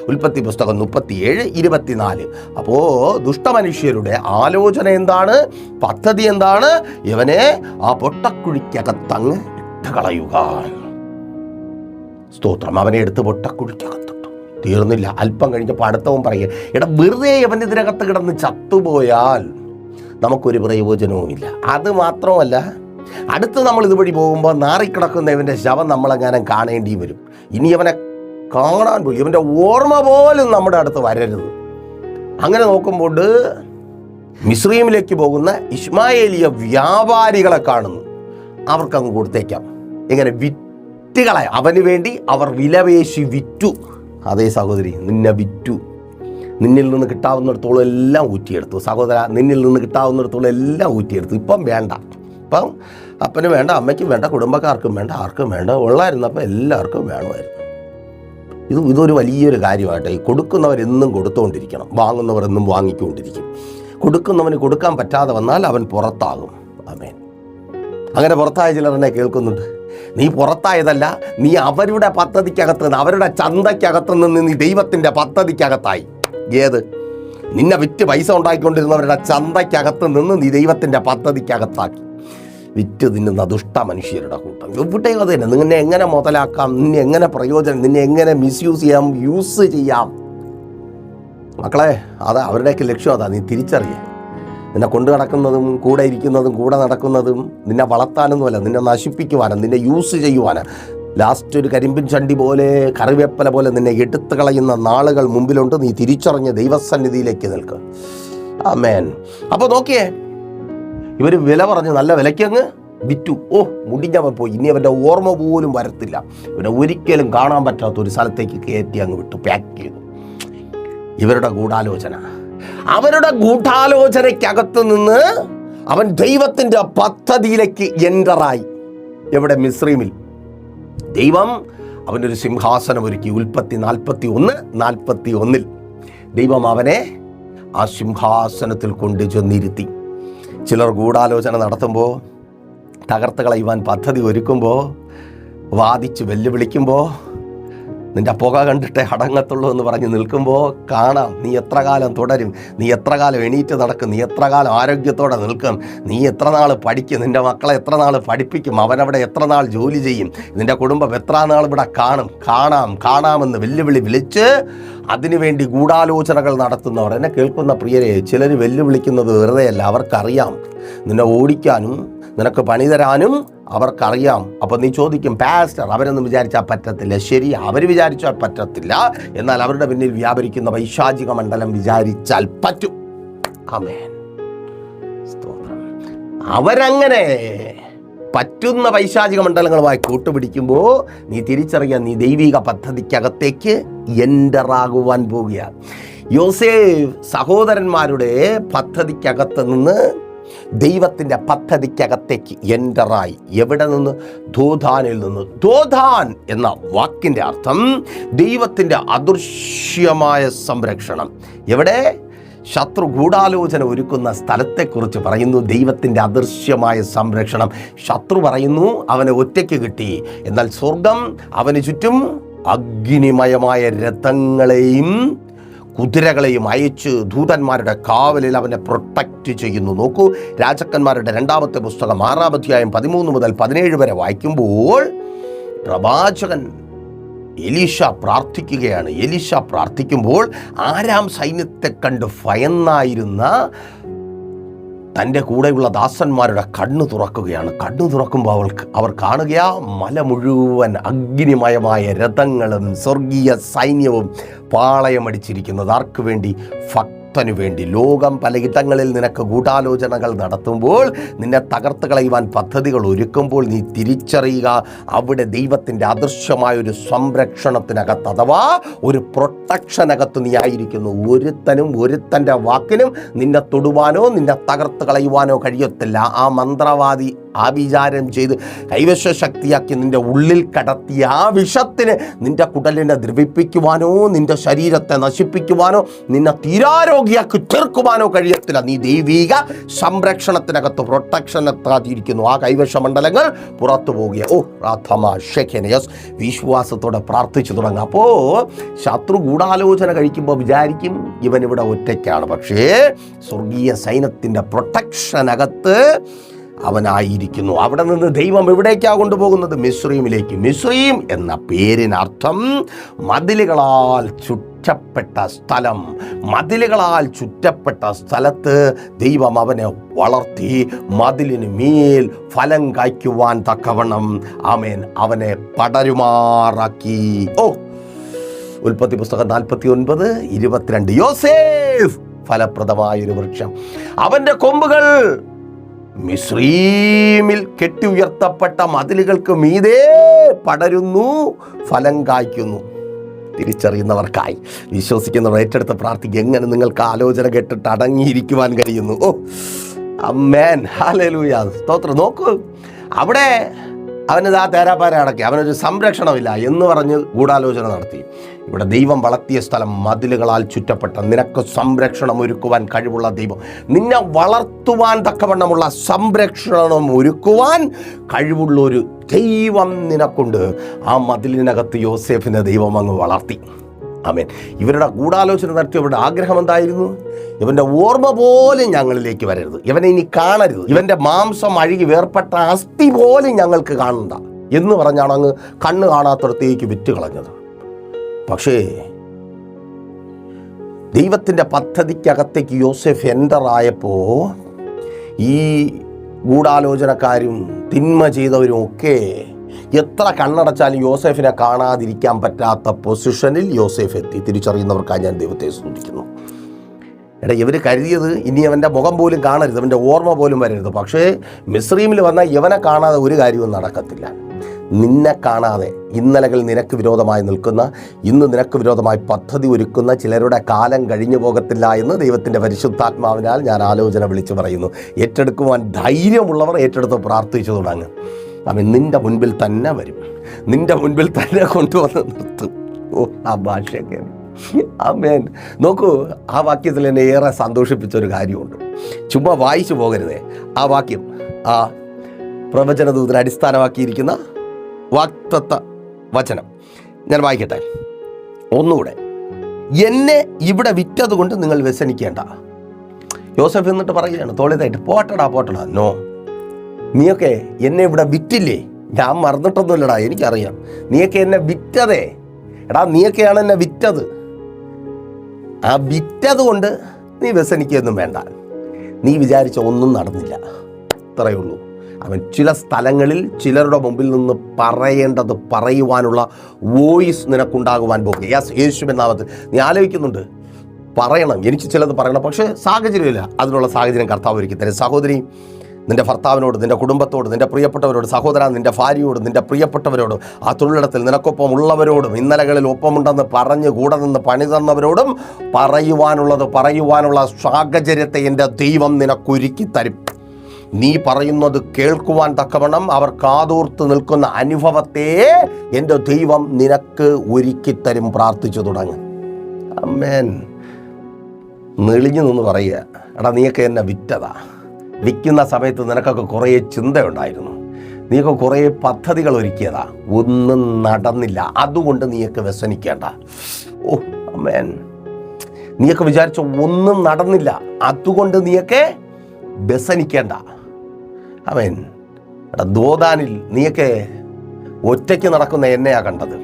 ഉൽപ്പത്തി പുസ്തകം 37:24. അപ്പോൾ ദുഷ്ടമനുഷ്യരുടെ ആലോചന എന്താണ്? പദ്ധതി എന്താണ്? ഇവനെ ആ പൊട്ടക്കുഴിക്കകത്തങ്ങ് ഇട്ട് കളയുക. സ്തോത്രം. അവനെ എടുത്ത് പൊട്ടക്കുഴിക്കകത്ത് തീർന്നില്ല. അല്പം കഴിഞ്ഞപ്പോൾ അടുത്തവൻ പറയുക, എടാ വെറുതെ അവൻ ഇതിനകത്ത് കിടന്ന് ചത്തുപോയാൽ നമുക്കൊരു പ്രയോജനവുമില്ല. അത് മാത്രമല്ല, അടുത്ത് നമ്മൾ ഇതുവഴി പോകുമ്പോൾ നാറിക്കിടക്കുന്ന ഇവൻ്റെ ശവം നമ്മളെങ്ങാനും കാണേണ്ടി വരും. ഇനി അവനെ കാണാൻ പോലും, ഇവൻ്റെ ഓർമ്മ പോലും നമ്മുടെ അടുത്ത് വരരുത്. അങ്ങനെ നോക്കുമ്പോൾ മിസ്രയീമിലേക്ക് പോകുന്ന ഇശ്മായേലിയ വ്യാപാരികളെ കാണുന്നു. അവർക്കങ്ങ് കൊടുത്തേക്കാം. എങ്ങനെ? വിറ്റുകളെ. അവന് വേണ്ടി അവർ വിലപേശി വിറ്റു. അതേ സഹോദരി, നിന്നെ വിറ്റു. നിന്നിൽ നിന്ന് കിട്ടാവുന്നിടത്തോളം എല്ലാം ഊറ്റിയെടുത്തു. സഹോദര, നിന്നിൽ നിന്ന് കിട്ടാവുന്നിടത്തോളം എല്ലാം ഊറ്റിയെടുത്തു. ഇപ്പം വേണ്ട. ഇപ്പം അപ്പനും വേണ്ട, അമ്മയ്ക്കും വേണ്ട, കുടുംബക്കാർക്കും വേണ്ട, ആർക്കും വേണ്ട. ഉള്ളായിരുന്നപ്പോൾ എല്ലാവർക്കും വേണമായിരുന്നു. ഇതൊരു വലിയൊരു കാര്യമായിട്ട്. ഈ കൊടുക്കുന്നവരെന്നും കൊടുത്തുകൊണ്ടിരിക്കണം, വാങ്ങുന്നവരെന്നും വാങ്ങിക്കൊണ്ടിരിക്കും. കൊടുക്കുന്നവന് കൊടുക്കാൻ പറ്റാതെ വന്നാൽ അവൻ പുറത്താകും. ആമേൻ. അങ്ങനെ പുറത്തായ ചിലർ എന്നെ കേൾക്കുന്നുണ്ട്. നീ പുറത്തായതല്ല, നീ അവരുടെ പദ്ധതിക്കകത്ത് നിന്ന്, അവരുടെ ചന്തയ്ക്കകത്ത് നിന്ന് നീ ദൈവത്തിൻ്റെ പദ്ധതിക്കകത്തായി. ഏത്? നിന്നെ വിറ്റ് പൈസ ഉണ്ടാക്കിക്കൊണ്ടിരുന്നവരുടെ ചന്തയ്ക്കകത്ത് നിന്ന് നീ ദൈവത്തിൻ്റെ പദ്ധതിക്കകത്താക്കി. വിറ്റ് തിന്നുന്ന ദുഷ്ട മനുഷ്യരുടെ കൂട്ടം. ഇവിടെ അത് തന്നെ. നിന്നെ എങ്ങനെ മുതലാക്കാം, നിന്നെ എങ്ങനെ പ്രയോജനം, നിന്നെ എങ്ങനെ മിസ്യൂസ് ചെയ്യാം, യൂസ് ചെയ്യാം. മക്കളെ, അത് അവരുടെയൊക്കെ ലക്ഷ്യം അതാ. നീ തിരിച്ചറിയുക. നിന്നെ കൊണ്ടു നടക്കുന്നതും കൂടെ ഇരിക്കുന്നതും കൂടെ നടക്കുന്നതും നിന്നെ വളർത്താനൊന്നുമല്ല, നിന്നെ നശിപ്പിക്കുവാനും നിന്നെ യൂസ് ചെയ്യുവാനും. ലാസ്റ്റ് ഒരു കരിമ്പിൻ ചണ്ടി പോലെ, കറിവേപ്പല പോലെ നിന്നെ എടുത്തു കളയുന്ന നാളുകൾ മുമ്പിലുണ്ട്. നീ തിരിച്ചറിഞ്ഞ് ദൈവസന്നിധിയിലേക്ക് നിൽക്കുക. ആമേൻ. അപ്പോൾ നോക്കിയേ, ഇവർ വില പറഞ്ഞ് നല്ല വിലയ്ക്കങ്ങ് വിറ്റു. മുടിഞ്ഞവൻ പോയി. ഇനി അവൻ്റെ ഓർമ്മ പോലും വരത്തില്ല. ഇവനെ ഒരിക്കലും കാണാൻ പറ്റാത്ത ഒരു സ്ഥലത്തേക്ക് കയറ്റി അങ്ങ് വിട്ടു, പാക്ക് ചെയ്തു. ഇവരുടെ ഗൂഢാലോചന. അവരുടെ ഗൂഢാലോചനയ്ക്കകത്ത് നിന്ന് അവൻ ദൈവത്തിൻ്റെ പദ്ധതിയിലേക്ക് എൻ്ററായി. എവിടെ? മിസ്രൈമിൽ. ദൈവം അവനൊരു സിംഹാസനം ഒരുക്കി. ഉൽപ്പത്തി 41:41 ദൈവം അവനെ ആ സിംഹാസനത്തിൽ കൊണ്ടുചെന്നിരുത്തി. ചിലർ ഗൂഢാലോചന നടത്തുമ്പോൾ, തകർത്ത് കളയുവാൻ പദ്ധതി ഒരുക്കുമ്പോൾ, വാദിച്ച് വെല്ലുവിളിക്കുമ്പോൾ, നിൻ്റെ പുക കണ്ടിട്ടേ അടങ്ങത്തുള്ളൂ എന്ന് പറഞ്ഞ് നിൽക്കുമ്പോൾ കാണാം നീ എത്ര കാലം തുടരും, നീ എത്ര കാലം എണീറ്റ് നടക്കും, നീ എത്ര കാലം ആരോഗ്യത്തോടെ നിൽക്കും, നീ എത്ര നാൾ പഠിക്കും, നിൻ്റെ മക്കളെ എത്ര നാൾ പഠിപ്പിക്കും, അവനവിടെ എത്ര നാൾ ജോലി ചെയ്യും, നിൻ്റെ കുടുംബം എത്ര നാൾ ഇവിടെ കാണാമെന്ന് വെല്ലുവിളി വിളിച്ച് അതിനുവേണ്ടി ഗൂഢാലോചനകൾ നടത്തുന്നവർ. എന്നെ കേൾക്കുന്ന പ്രിയരെ, ചിലർ വെല്ലുവിളിക്കുന്നത് വെറുതെയല്ല. അവർക്കറിയാം നിന്നെ ഓടിക്കാനും നിനക്ക് പണി തരാനും അവർക്കറിയാം. അപ്പോൾ നീ ചോദിക്കും, പാസ്റ്റർ അവരൊന്നും വിചാരിച്ചാൽ പറ്റത്തില്ല. ശരി, അവർ വിചാരിച്ചാൽ പറ്റത്തില്ല, എന്നാൽ അവരുടെ പിന്നിൽ വ്യാപരിക്കുന്ന വൈശാചിക മണ്ഡലം വിചാരിച്ചാൽ പറ്റും. ആമേൻ. സ്തോത്രം. അവരങ്ങനെ പറ്റുന്ന വൈശാചിക മണ്ഡലങ്ങളുമായി കൂട്ടുപിടിക്കുമ്പോൾ നീ തിരിച്ചറിയാൻ നീ ദൈവിക പദ്ധതിക്കകത്തേക്ക് എൻ്ററാകുവാൻ പോവുകയാണ്. യോസേഫ് സഹോദരന്മാരുടെ പദ്ധതിക്കകത്ത് നിന്ന് ദൈവത്തിൻ്റെ പദ്ധതിക്കകത്തേക്ക് എൻ്ററായി. എവിടെ നിന്ന്? ദോഥാനിൽ നിന്ന്. ദോഥാൻ എന്ന വാക്കിൻ്റെ അർത്ഥം ദൈവത്തിൻ്റെ അദൃശ്യമായ സംരക്ഷണം. എവിടെ? ശത്രു ഗൂഢാലോചന ഒരുക്കുന്ന സ്ഥലത്തെക്കുറിച്ച് പറയുന്നു. ദൈവത്തിൻ്റെ അദൃശ്യമായ സംരക്ഷണം. ശത്രു പറയുന്നു അവനെ ഒറ്റയ്ക്ക് കിട്ടി, എന്നാൽ സ്വർഗം അവന് ചുറ്റും അഗ്നിമയമായ രഥങ്ങളെയും കുതിരകളെയും അയച്ച് ദൂതന്മാരുടെ കാവലിൽ അവനെ പ്രൊട്ടക്റ്റ് ചെയ്യുന്നു. നോക്കൂ, രാജാക്കന്മാരുടെ 2-ാമത്തെ പുസ്തകം 6-ാം അധ്യായം 13 മുതൽ 17 വരെ വായിക്കുമ്പോൾ പ്രവാചകൻ എലീശ പ്രാർത്ഥിക്കുകയാണ്. എലീശ പ്രാർത്ഥിക്കുമ്പോൾ ആരാം സൈന്യത്തെ കണ്ട് ഭയന്നായിരുന്ന തൻ്റെ കൂടെയുള്ള ദാസന്മാരുടെ കണ്ണു തുറക്കുകയാണ്. കണ്ണു തുറക്കുമ്പോൾ അവർ കാണുകയാ മല മുഴുവൻ അഗ്നിമയമായ രഥങ്ങളും സ്വർഗീയ സൈന്യവും പാളയമടിച്ചിരിക്കുന്നത്. ആർക്കു വേണ്ടി? ഭക്തനു വേണ്ടി. ലോകം പലയിടങ്ങളിൽ നിനക്ക് ഗൂഢാലോചനകൾ നടത്തുമ്പോൾ, നിന്നെ തകർത്ത് കളയുവാൻ പദ്ധതികൾ ഒരുക്കുമ്പോൾ നീ തിരിച്ചറിയുക, അവിടെ ദൈവത്തിൻ്റെ അദൃശ്യമായൊരു സംരക്ഷണത്തിനകത്ത്, അഥവാ ഒരു പ്രൊട്ടക്ഷനകത്ത് നീ ആയിരിക്കുന്നു. ഒരുത്തൻ്റെ വാക്കിനും നിന്നെ തൊടുവാനോ നിന്നെ തകർത്ത് കളയുവാനോ കഴിയത്തില്ല. ആ മന്ത്രവാദി ആഭിചാരം ചെയ്ത് കൈവശ ശക്തിയാക്കി നിൻ്റെ ഉള്ളിൽ കടത്തിയ ആ വിഷത്തിന് നിൻ്റെ കുടലിനെ ദ്രവിപ്പിക്കുവാനോ നിൻ്റെ ശരീരത്തെ നശിപ്പിക്കുവാനോ നിന്നെ തീരാരോഗ്യമാക്കി തീർക്കുവാനോ കഴിയത്തില്ല. നീ ദൈവിക സംരക്ഷണത്തിനകത്ത് പ്രൊട്ടക്ഷനകത്തായിരിക്കുന്നു. ആ കൈവശ മണ്ഡലങ്ങൾ പുറത്തു പോകുക. വിശ്വാസത്തോടെ പ്രാർത്ഥിച്ചു തുടങ്ങുക. അപ്പോൾ ശത്രു ഗൂഢാലോചന കഴിക്കുമ്പോൾ വിചാരിക്കും ഇവനിവിടെ ഒറ്റയ്ക്കാണ്. പക്ഷേ സ്വർഗീയ സൈന്യത്തിൻ്റെ പ്രൊട്ടക്ഷനകത്ത് അവനായിരിക്കുന്നു. അവിടെ നിന്ന് ദൈവം എവിടേക്കാണ് കൊണ്ടുപോകുന്നത്? മിസ്രൈമിലേക്ക്. മിസ്രൈം എന്ന പേരിനർത്ഥം മതിലുകളാൽ ചുറ്റപ്പെട്ട സ്ഥലം. മതിലുകളാൽ ചുറ്റപ്പെട്ട സ്ഥലത്ത് ദൈവം അവനെ വളർത്തി മതിലിന് മേൽ ഫലം കായ്ക്കുവാൻ തക്കവണ്ണം ആമേൻ അവനെ പടരുമാറാക്കി. ഉൽപ്പത്തി പുസ്തകം 49:22. യോസേഫ് ഫലപ്രദമായൊരു വൃക്ഷം. അവൻ്റെ കൊമ്പുകൾ മിസ്രൈമിൽ കെട്ടി ഉയർത്തപ്പെട്ട മതിലുകൾക്ക് മീതെ പടരുന്നു, ഫലം കായ്ക്കുന്നു. തിരിച്ചറിയുന്നവർക്കായി വിശ്വസിക്കുന്നവർ ഏറ്റെടുത്ത് പ്രാർത്ഥിക്കുക. എങ്ങനെ നിങ്ങൾക്ക് ആലോചന കേട്ടിട്ട് അടങ്ങിയിരിക്കുവാൻ കഴിയുന്നു? ആമേൻ, ഹല്ലേലൂയ, സ്തോത്രം. നോക്കൂ, അവിടെ അവന് തേരാപ്പാര അടക്കി, അവനൊരു സംരക്ഷണമില്ല എന്ന് പറഞ്ഞ് ഗൂഢാലോചന നടത്തി. ഇവിടെ ദൈവം വളർത്തിയ സ്ഥലം മതിലുകളാൽ ചുറ്റപ്പെട്ട, നിനക്ക് സംരക്ഷണം ഒരുക്കുവാൻ കഴിവുള്ള ദൈവം, നിന്നെ വളർത്തുവാൻ തക്കവണ്ണമുള്ള സംരക്ഷണം ഒരുക്കുവാൻ കഴിവുള്ള ഒരു ദൈവം നിനക്കുണ്ട്. ആ മതിലിനകത്ത് യോസേഫിനെ ദൈവം അങ്ങ് വളർത്തി. ആമേൻ. ഇവരുടെ ഗൂഢാലോചന നടത്തിയവരുടെ ആഗ്രഹം എന്തായിരുന്നു? ഇവൻ്റെ ഓർമ്മ പോലും ഞങ്ങളിലേക്ക് വരരുത്, ഇവനെ ഇനി കാണരുത്, ഇവൻ്റെ മാംസം അഴുകി വേർപ്പെട്ട അസ്ഥി പോലും ഞങ്ങൾക്ക് കാണണ്ട എന്ന് പറഞ്ഞാണ് അങ്ങ് കണ്ണ് കാണാത്തടത്തേക്ക് വിറ്റ് കളഞ്ഞത്. പക്ഷേ ദൈവത്തിൻ്റെ പദ്ധതിക്കകത്തേക്ക് യോസേഫ് എൻ്ററായപ്പോൾ ഈ ഗൂഢാലോചനക്കാരും തിന്മ ചെയ്തവരും ഒക്കെ എത്ര കണ്ണടച്ചാലും യോസേഫിനെ കാണാതിരിക്കാൻ പറ്റാത്ത പൊസിഷനിൽ യോസേഫ് എത്തി. തിരിച്ചറിയുന്നവർക്കായി ഞാൻ ദൈവത്തെ സ്തുതിക്കുന്നു. ഇവർ കരുതിയത് ഇനി അവൻ്റെ മുഖം പോലും കാണരുത്, അവൻ്റെ ഓർമ്മ പോലും വരരുത്. പക്ഷേ മിസ്രയീമിൽ വന്നാൽ ഇവനെ കാണാതെ ഒരു കാര്യവും നടക്കത്തില്ല. നിന്നെ കാണാതെ ഇന്നലകൾ നിനക്ക് വിരോധമായി നിൽക്കുന്ന, ഇന്ന് നിനക്ക് വിരോധമായി പദ്ധതി ഒരുക്കുന്ന ചിലരുടെ കാലം കഴിഞ്ഞു പോകത്തില്ല എന്ന് ദൈവത്തിൻ്റെ പരിശുദ്ധാത്മാവിനാൽ ഞാൻ ആലോചന വിളിച്ചു പറയുന്നു. ഏറ്റെടുക്കുവാൻ ധൈര്യമുള്ളവർ ഏറ്റെടുത്ത് പ്രാർത്ഥിച്ചു തുടങ്ങും. അവൻ നിൻ്റെ മുൻപിൽ തന്നെ വരും, നിൻ്റെ മുൻപിൽ തന്നെ കൊണ്ടുവന്ന് നിർത്തും. ഓ, ആ ഭാഷയൊക്കെ ആമേൻ. നോക്കൂ, ആ വാക്യത്തിൽ എന്നെ ഏറെ സന്തോഷിപ്പിച്ചൊരു കാര്യമുണ്ട്. ചുമ്മാ വായിച്ചു പോകരുതേ. ആ വാക്യം, ആ പ്രവചനദൂതനെ അടിസ്ഥാനമാക്കിയിരിക്കുന്ന വാക്തത്വ വചനം ഞാൻ വായിക്കട്ടെ ഒന്നുകൂടെ. എന്നെ ഇവിടെ വിറ്റത് കൊണ്ട് നിങ്ങൾ വ്യസനിക്കേണ്ട. യോസഫ് എന്നിട്ട് പറയുകയാണ് തോളിതായിട്ട്, പോട്ടടാ. നോ, നീയൊക്കെ എന്നെ ഇവിടെ വിറ്റില്ലേ? ഞാൻ മറന്നിട്ടൊന്നുമില്ലടാ, എനിക്കറിയാം. നീയൊക്കെ എന്നെ വിറ്റതേ. എടാ, നീയൊക്കെയാണ് എന്നെ വിറ്റത്. ആ വിറ്റത് കൊണ്ട് നീ വ്യസനിക്കുകയൊന്നും വേണ്ട. നീ വിചാരിച്ച ഒന്നും നടന്നില്ല, അത്രയേ ഉള്ളൂ. അവൻ ചില സ്ഥലങ്ങളിൽ ചിലരുടെ മുമ്പിൽ നിന്ന് പറയേണ്ടത് പറയുവാനുള്ള വോയിസ് നിനക്കുണ്ടാകുവാൻ പോകുക. യേശുവിൻ നാമത്തിൽ നീ ആലോചിക്കുന്നുണ്ട്, പറയണം, എനിക്ക് ചിലത് പറയണം, പക്ഷേ സാഹചര്യമില്ല. അതിനുള്ള സാഹചര്യം കർത്താവ് ഒരുക്കി തരും. സഹോദരി, നിൻ്റെ ഭർത്താവിനോട്, നിൻ്റെ കുടുംബത്തോട്, നിൻ്റെ പ്രിയപ്പെട്ടവരോട്, സഹോദര നിൻ്റെ ഭാര്യയോട്, നിൻ്റെ പ്രിയപ്പെട്ടവരോടും, ആ തൊഴിലിടത്തിൽ നിനക്കൊപ്പം ഉള്ളവരോടും, ഇന്നലകളിൽ ഒപ്പമുണ്ടെന്ന് പറഞ്ഞ് കൂടെ നിന്ന് പണി തന്നവരോടും പറയുവാനുള്ള സാഹചര്യത്തെ എൻ്റെ ദൈവം നിനക്കൊരുക്കി തരും. നീ പറയുന്നത് കേൾക്കുവാൻ തക്കവണ്ണം അവർ കാതോർത്ത് നിൽക്കുന്ന അനുഭവത്തെ എൻ്റെ ദൈവം നിനക്ക് ഒരുക്കിത്തരും. പ്രാർത്ഥിച്ചു തുടങ്ങും. ആമേൻ. നെളിഞ്ഞു നിന്ന് പറയുക, എടാ നീയൊക്കെ എന്നെ വിറ്റതാ. വിൽക്കുന്ന സമയത്ത് നിനക്കൊക്കെ കുറേ ചിന്തയുണ്ടായിരുന്നു, നീയൊക്കെ കുറേ പദ്ധതികൾ ഒരുക്കിയതാ, ഒന്നും നടന്നില്ല. അതുകൊണ്ട് നീയൊക്കെ വ്യസനിക്കേണ്ട. ഓ ആമേൻ. നീയൊക്കെ വിചാരിച്ച ഒന്നും നടന്നില്ല, അതുകൊണ്ട് നീയൊക്കെ വ്യസനിക്കേണ്ട. ആമേൻ. എടാ ദോദാനിൽ നീയൊക്കെ ഒറ്റയ്ക്ക് നടക്കുന്ന എന്നെയാ കണ്ടത്.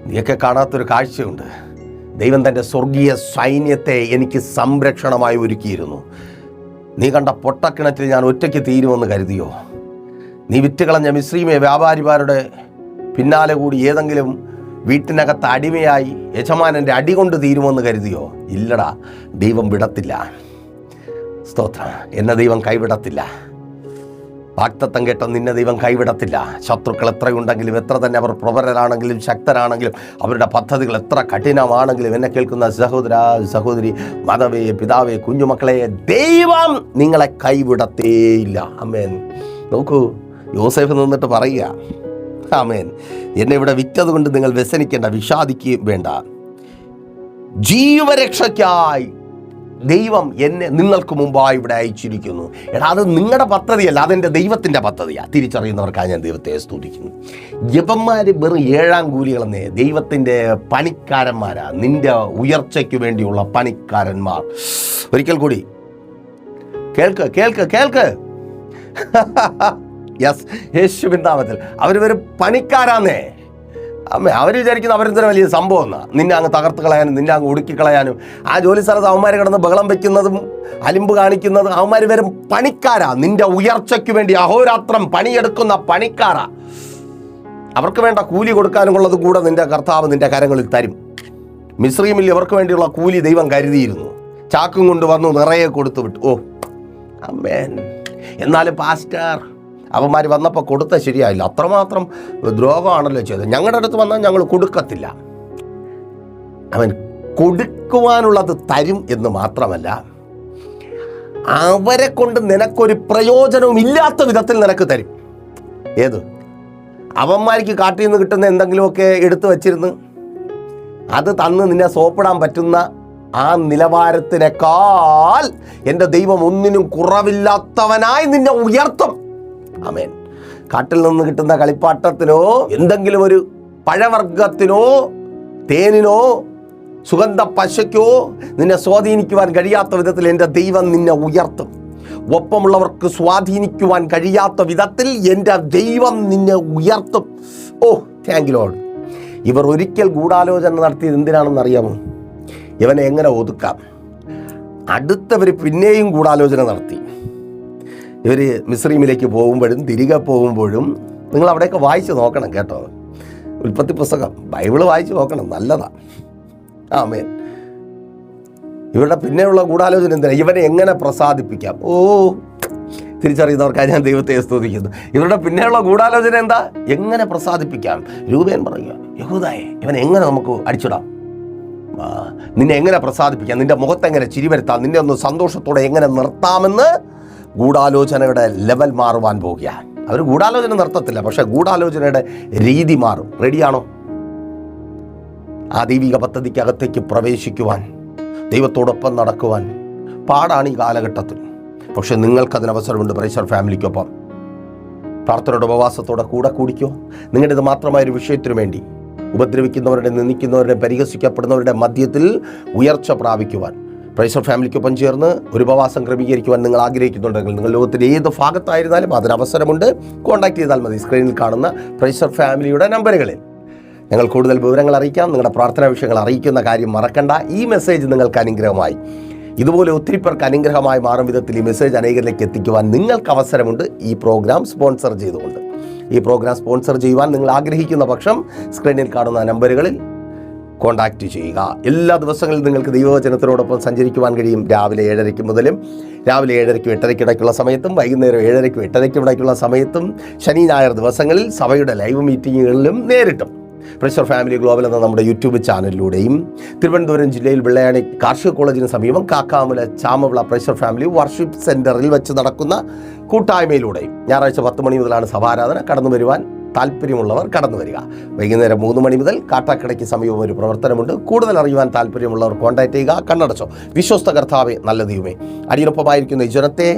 നീയൊക്കെ കാണാത്തൊരു കാഴ്ചയുണ്ട്. ദൈവം തൻ്റെ സ്വർഗീയ സൈന്യത്തെ എനിക്ക് സംരക്ഷണമായി ഒരുക്കിയിരുന്നു. നീ കണ്ട പൊട്ടക്കിണറ്റിൽ ഞാൻ ഒറ്റയ്ക്ക് തീരുമെന്ന് കരുതിയോ? നീ വിറ്റുകളഞ്ഞ മിസ്രീമെ വ്യാപാരിമാരുടെ പിന്നാലെ കൂടി ഏതെങ്കിലും വീട്ടിനകത്ത് അടിമയായി യജമാനൻ്റെ അടി കൊണ്ട് തീരുമെന്ന് കരുതിയോ? ഇല്ലടാ, ദൈവം വിടത്തില്ല. സ്തോത്രം. എന്നെ ദൈവം കൈവിടത്തില്ല. വാഗ്ദത്തം കേട്ട നിന്നെ ദൈവം കൈവിടത്തില്ല. ശത്രുക്കൾ എത്രയുണ്ടെങ്കിലും, എത്ര തന്നെ അവർ പ്രബലരാണെങ്കിലും ശക്തരാണെങ്കിലും, അവരുടെ പദ്ധതികൾ എത്ര കഠിനമാണെങ്കിലും, എന്നെ കേൾക്കുന്ന സഹോദര സഹോദരി, മാതാവേ, പിതാവേ, കുഞ്ഞുമക്കളെ, ദൈവം നിങ്ങളെ കൈവിടത്തേയില്ല. ആമേൻ. നോക്കൂ, യോസേഫ് നിന്നിട്ട് പറയുക, ആമേൻ, എന്നെ ഇവിടെ വിറ്റത് കൊണ്ട് നിങ്ങൾ വ്യസനിക്കേണ്ട, വിഷാദിക്കുകയും വേണ്ട. ജീവരക്ഷയ്ക്കായി ദൈവം എന്നെ നിങ്ങൾക്ക് മുമ്പായി ഇവിടെ അയച്ചിരിക്കുന്നു. എടാ, അത് നിങ്ങളുടെ പദ്ധതിയല്ല, അതെൻ്റെ ദൈവത്തിൻ്റെ പദ്ധതിയാണ്. തിരിച്ചറിയുന്നവർക്കായി ഞാൻ ദൈവത്തെ സ്തുതിക്കുന്നു. യവന്മാർ വെറും ഏഴാം കൂലികളെന്നേ, ദൈവത്തിൻ്റെ പണിക്കാരന്മാരാ, നിൻ്റെ ഉയർച്ചയ്ക്ക് വേണ്ടിയുള്ള പണിക്കാരന്മാർ. ഒരിക്കൽ കൂടി കേൾക്ക്. യെസ്, യേശുവിൻ നാമത്തിൽ അവർ വെറും പണിക്കാരാന്നേ. അമ്മേ, അവർ വിചാരിക്കുന്ന അവരെന്തൊരു വലിയ സംഭവം എന്നാ, നിന്നെ അങ്ങ് തകർത്ത് കളയാനും, നിന്നെ അങ്ങ് ഒടുക്കിക്കളയാനും. ആ ജോലി സ്ഥലത്ത് അവന്മാർ കിടന്ന് ബഹളം വയ്ക്കുന്നതും അലിമ്പ് കാണിക്കുന്നതും അവന്മാർ വെറും പണിക്കാരാ. നിന്റെ ഉയർച്ചയ്ക്ക് വേണ്ടി അഹോരാത്രം പണിയെടുക്കുന്ന പണിക്കാരാ. അവർക്ക് വേണ്ട കൂലി കൊടുക്കാനും ഉള്ളത് കൂടെ നിന്റെ കർത്താവ് നിന്റെ കരങ്ങളിൽ തരും. മിസ്രയീമിൽ ഇവർക്ക് വേണ്ടിയുള്ള കൂലി ദൈവം കരുതിയിരുന്നു. ചാക്കും കൊണ്ട് വന്നു നിറയെ കൊടുത്തു വിട്ടു. ഓ അമ്മേൻ. എന്നാലും പാസ്റ്റർ, അവന്മാർ വന്നപ്പോൾ കൊടുത്ത ശരിയായില്ല, അത്രമാത്രം ദ്രോഹമാണല്ലോ ചെയ്തത്. ഞങ്ങളുടെ അടുത്ത് വന്നാൽ ഞങ്ങൾ കൊടുക്കത്തില്ല. അവൻ കൊടുക്കുവാനുള്ളത് തരും എന്ന് മാത്രമല്ല, അവരെ കൊണ്ട് നിനക്കൊരു പ്രയോജനവും ഇല്ലാത്ത വിധത്തിൽ നിനക്ക് തരും. ഏത്? അവന്മാർക്ക് കാട്ടിൽ നിന്ന് കിട്ടുന്ന എന്തെങ്കിലുമൊക്കെ എടുത്തു വച്ചിരുന്ന് അത് തന്ന് നിന്നെ സോപ്പിടാൻ പറ്റുന്ന ആ നിലവാരത്തിനേക്കാൾ എൻ്റെ ദൈവം ഒന്നിനും കുറവില്ലാത്തവനായി നിന്നെ ഉയർത്തും. ആമേൻ. കാട്ടിൽ നിന്ന് കിട്ടുന്ന കളിപ്പാട്ടത്തിനോ എന്തെങ്കിലും ഒരു പഴവർഗത്തിനോ തേനിനോ സുഗന്ധ പശയ്ക്കോ നിന്നെ സ്വാധീനിക്കുവാൻ കഴിയാത്ത വിധത്തിൽ എൻ്റെ ദൈവം നിന്നെ ഉയർത്തും. ഒപ്പമുള്ളവർക്ക് സ്വാധീനിക്കുവാൻ കഴിയാത്ത വിധത്തിൽ എൻ്റെ ദൈവം നിന്നെ ഉയർത്തും. ഓ, താങ്ക് യു ലോർഡ്. ഇവർ ഒരിക്കൽ ഗൂഢാലോചന നടത്തിയത് എന്തിനാണെന്ന് അറിയാമോ? ഇവനെ എങ്ങനെ ഒതുക്കാം. അടുത്തവർ പിന്നെയും ഗൂഢാലോചന നടത്തി. ഇവർ മിസ്രൈമിലേക്ക് പോകുമ്പോഴും തിരികെ പോകുമ്പോഴും നിങ്ങൾ അവിടെയൊക്കെ വായിച്ച് നോക്കണം കേട്ടോ. ഉൽപ്പത്തി പുസ്തകം, ബൈബിള് വായിച്ച് നോക്കണം, നല്ലതാണ്. ആമേൻ. ഇവരുടെ പിന്നെയുള്ള ഗൂഢാലോചന എന്തിനാ? ഇവനെ എങ്ങനെ പ്രസാദിപ്പിക്കാം. ഓ, തിരിച്ചറിയുന്നവർക്കായി ഞാൻ ദൈവത്തെ സ്തുതിക്കുന്നു. ഇവരുടെ പിന്നെയുള്ള ഗൂഢാലോചന എന്താ? എങ്ങനെ പ്രസാദിപ്പിക്കാം. രൂപേൻ പറയുക, യഹൂദായെ ഇവനെ എങ്ങനെ നമുക്ക് അടിച്ചിടാം, നിന്നെ എങ്ങനെ പ്രസാദിപ്പിക്കാം, നിന്റെ മുഖത്തെങ്ങനെ ചിരി വരുത്താം, നിന്നെ ഒന്ന് സന്തോഷത്തോടെ എങ്ങനെ നിർത്താമെന്ന് ഗൂഢാലോചനയുടെ ലെവൽ മാറുവാൻ പോവുകയാണ്. അവർ ഗൂഢാലോചന നിർത്തത്തില്ല, പക്ഷേ ഗൂഢാലോചനയുടെ രീതി മാറും. റെഡിയാണോ? ആ ദൈവിക പദ്ധതിക്കകത്തേക്ക് പ്രവേശിക്കുവാൻ, ദൈവത്തോടൊപ്പം നടക്കുവാൻ പാടാണ് ഈ കാലഘട്ടത്തിൽ. പക്ഷെ നിങ്ങൾക്കതിന് അവസരമുണ്ട്. പ്രൈസർ ഫാമിലിക്കൊപ്പം പ്രാർത്ഥനയുടെ ഉപവാസത്തോടെ കൂടെ കൂടിക്കോ. നിങ്ങളുടെ ഇത് മാത്രമായൊരു വിഷയത്തിനു വേണ്ടി ഉപദ്രവിക്കുന്നവരുടെ, നിന്ദിക്കുന്നവരുടെ, പരിഹസിക്കപ്പെടുന്നവരുടെ മധ്യത്തിൽ ഉയർച്ച പ്രാപിക്കുവാൻ പ്രൈസർ ഫാമിലിക്കൊപ്പം ചേർന്ന് ഒരു ഉപവാസം ക്രമീകരിക്കുവാൻ നിങ്ങൾ ആഗ്രഹിക്കുന്നുണ്ടെങ്കിൽ, നിങ്ങൾ ലോകത്തിൻ്റെ ഏത് ഭാഗത്തായിരുന്നാലും അതിന് അവസരമുണ്ട്. കോൺടാക്ട് ചെയ്താൽ മതി സ്ക്രീനിൽ കാണുന്ന പ്രൈസർ ഫാമിലിയുടെ നമ്പറുകളിൽ. ഞങ്ങൾ കൂടുതൽ വിവരങ്ങൾ അറിയിക്കാം. നിങ്ങളുടെ പ്രാർത്ഥനാ വിഷയങ്ങൾ അറിയിക്കുന്ന കാര്യം മറക്കണ്ട. ഈ മെസ്സേജ് നിങ്ങൾക്ക് അനുഗ്രഹമായി, ഇതുപോലെ ഒത്തിരി പേർക്ക് അനുഗ്രഹമായി മാറും വിധത്തിൽ ഈ മെസ്സേജ് അനേകരിലേക്ക് എത്തിക്കുവാൻ നിങ്ങൾക്ക് അവസരമുണ്ട്. ഈ പ്രോഗ്രാം സ്പോൺസർ ചെയ്തുകൊണ്ട് ഈ പ്രോഗ്രാം സ്പോൺസർ ചെയ്യുവാൻ നിങ്ങൾ ആഗ്രഹിക്കുന്ന പക്ഷം സ്ക്രീനിൽ കാണുന്ന നമ്പറുകളിൽ കോൺടാക്റ്റ് ചെയ്യുക. എല്ലാ ദിവസങ്ങളിലും നിങ്ങൾക്ക് ദൈവവചനത്തിനോടൊപ്പം സഞ്ചരിക്കുവാൻ കഴിയും. രാവിലെ 7:30 മുതലും രാവിലെ 7:30-നും 8:30-ക്കും ഇടയ്ക്കുള്ള സമയത്തും വൈകുന്നേരം 7:30-നും 8:30-ക്കും ഇടയ്ക്കുള്ള സമയത്തും ശനി ഞായർ ദിവസങ്ങളിൽ സഭയുടെ ലൈവ് മീറ്റിങ്ങുകളിലും നേരിട്ടും പ്രൈസർ ഫാമിലി ഗ്ലോബൽ എന്ന നമ്മുടെ യൂട്യൂബ് ചാനലിലൂടെയും തിരുവനന്തപുരം ജില്ലയിൽ വെള്ളയാണി കാർഷിക കോളേജിന് സമീപം കാക്കാമല ചാമവിള പ്രൈസർ ഫാമിലി വർഷിപ്പ് സെൻറ്ററിൽ വെച്ച് നടക്കുന്ന കൂട്ടായ്മയിലൂടെയും ഞായറാഴ്ച 10 മണി മുതലാണ് സഭാരാധന. കടന്നു വരുവാൻ താല്പര്യമുള്ളവർ കടന്നു വരിക. വൈകുന്നേരം 3 മണി മുതൽ കാട്ടാക്കടയ്ക്ക് സമീപം ഒരു പ്രവർത്തനമുണ്ട്. കൂടുതൽ അറിയുവാൻ താല്പര്യമുള്ളവർ കോൺടാക്ട് ചെയ്യുക. കണ്ണടച്ചോ. വിശ്വസ്ത കർത്താവേ, നല്ല ദൈവമേ, അടിയൊപ്പമായിരിക്കുന്ന ഈ ജനത്തെ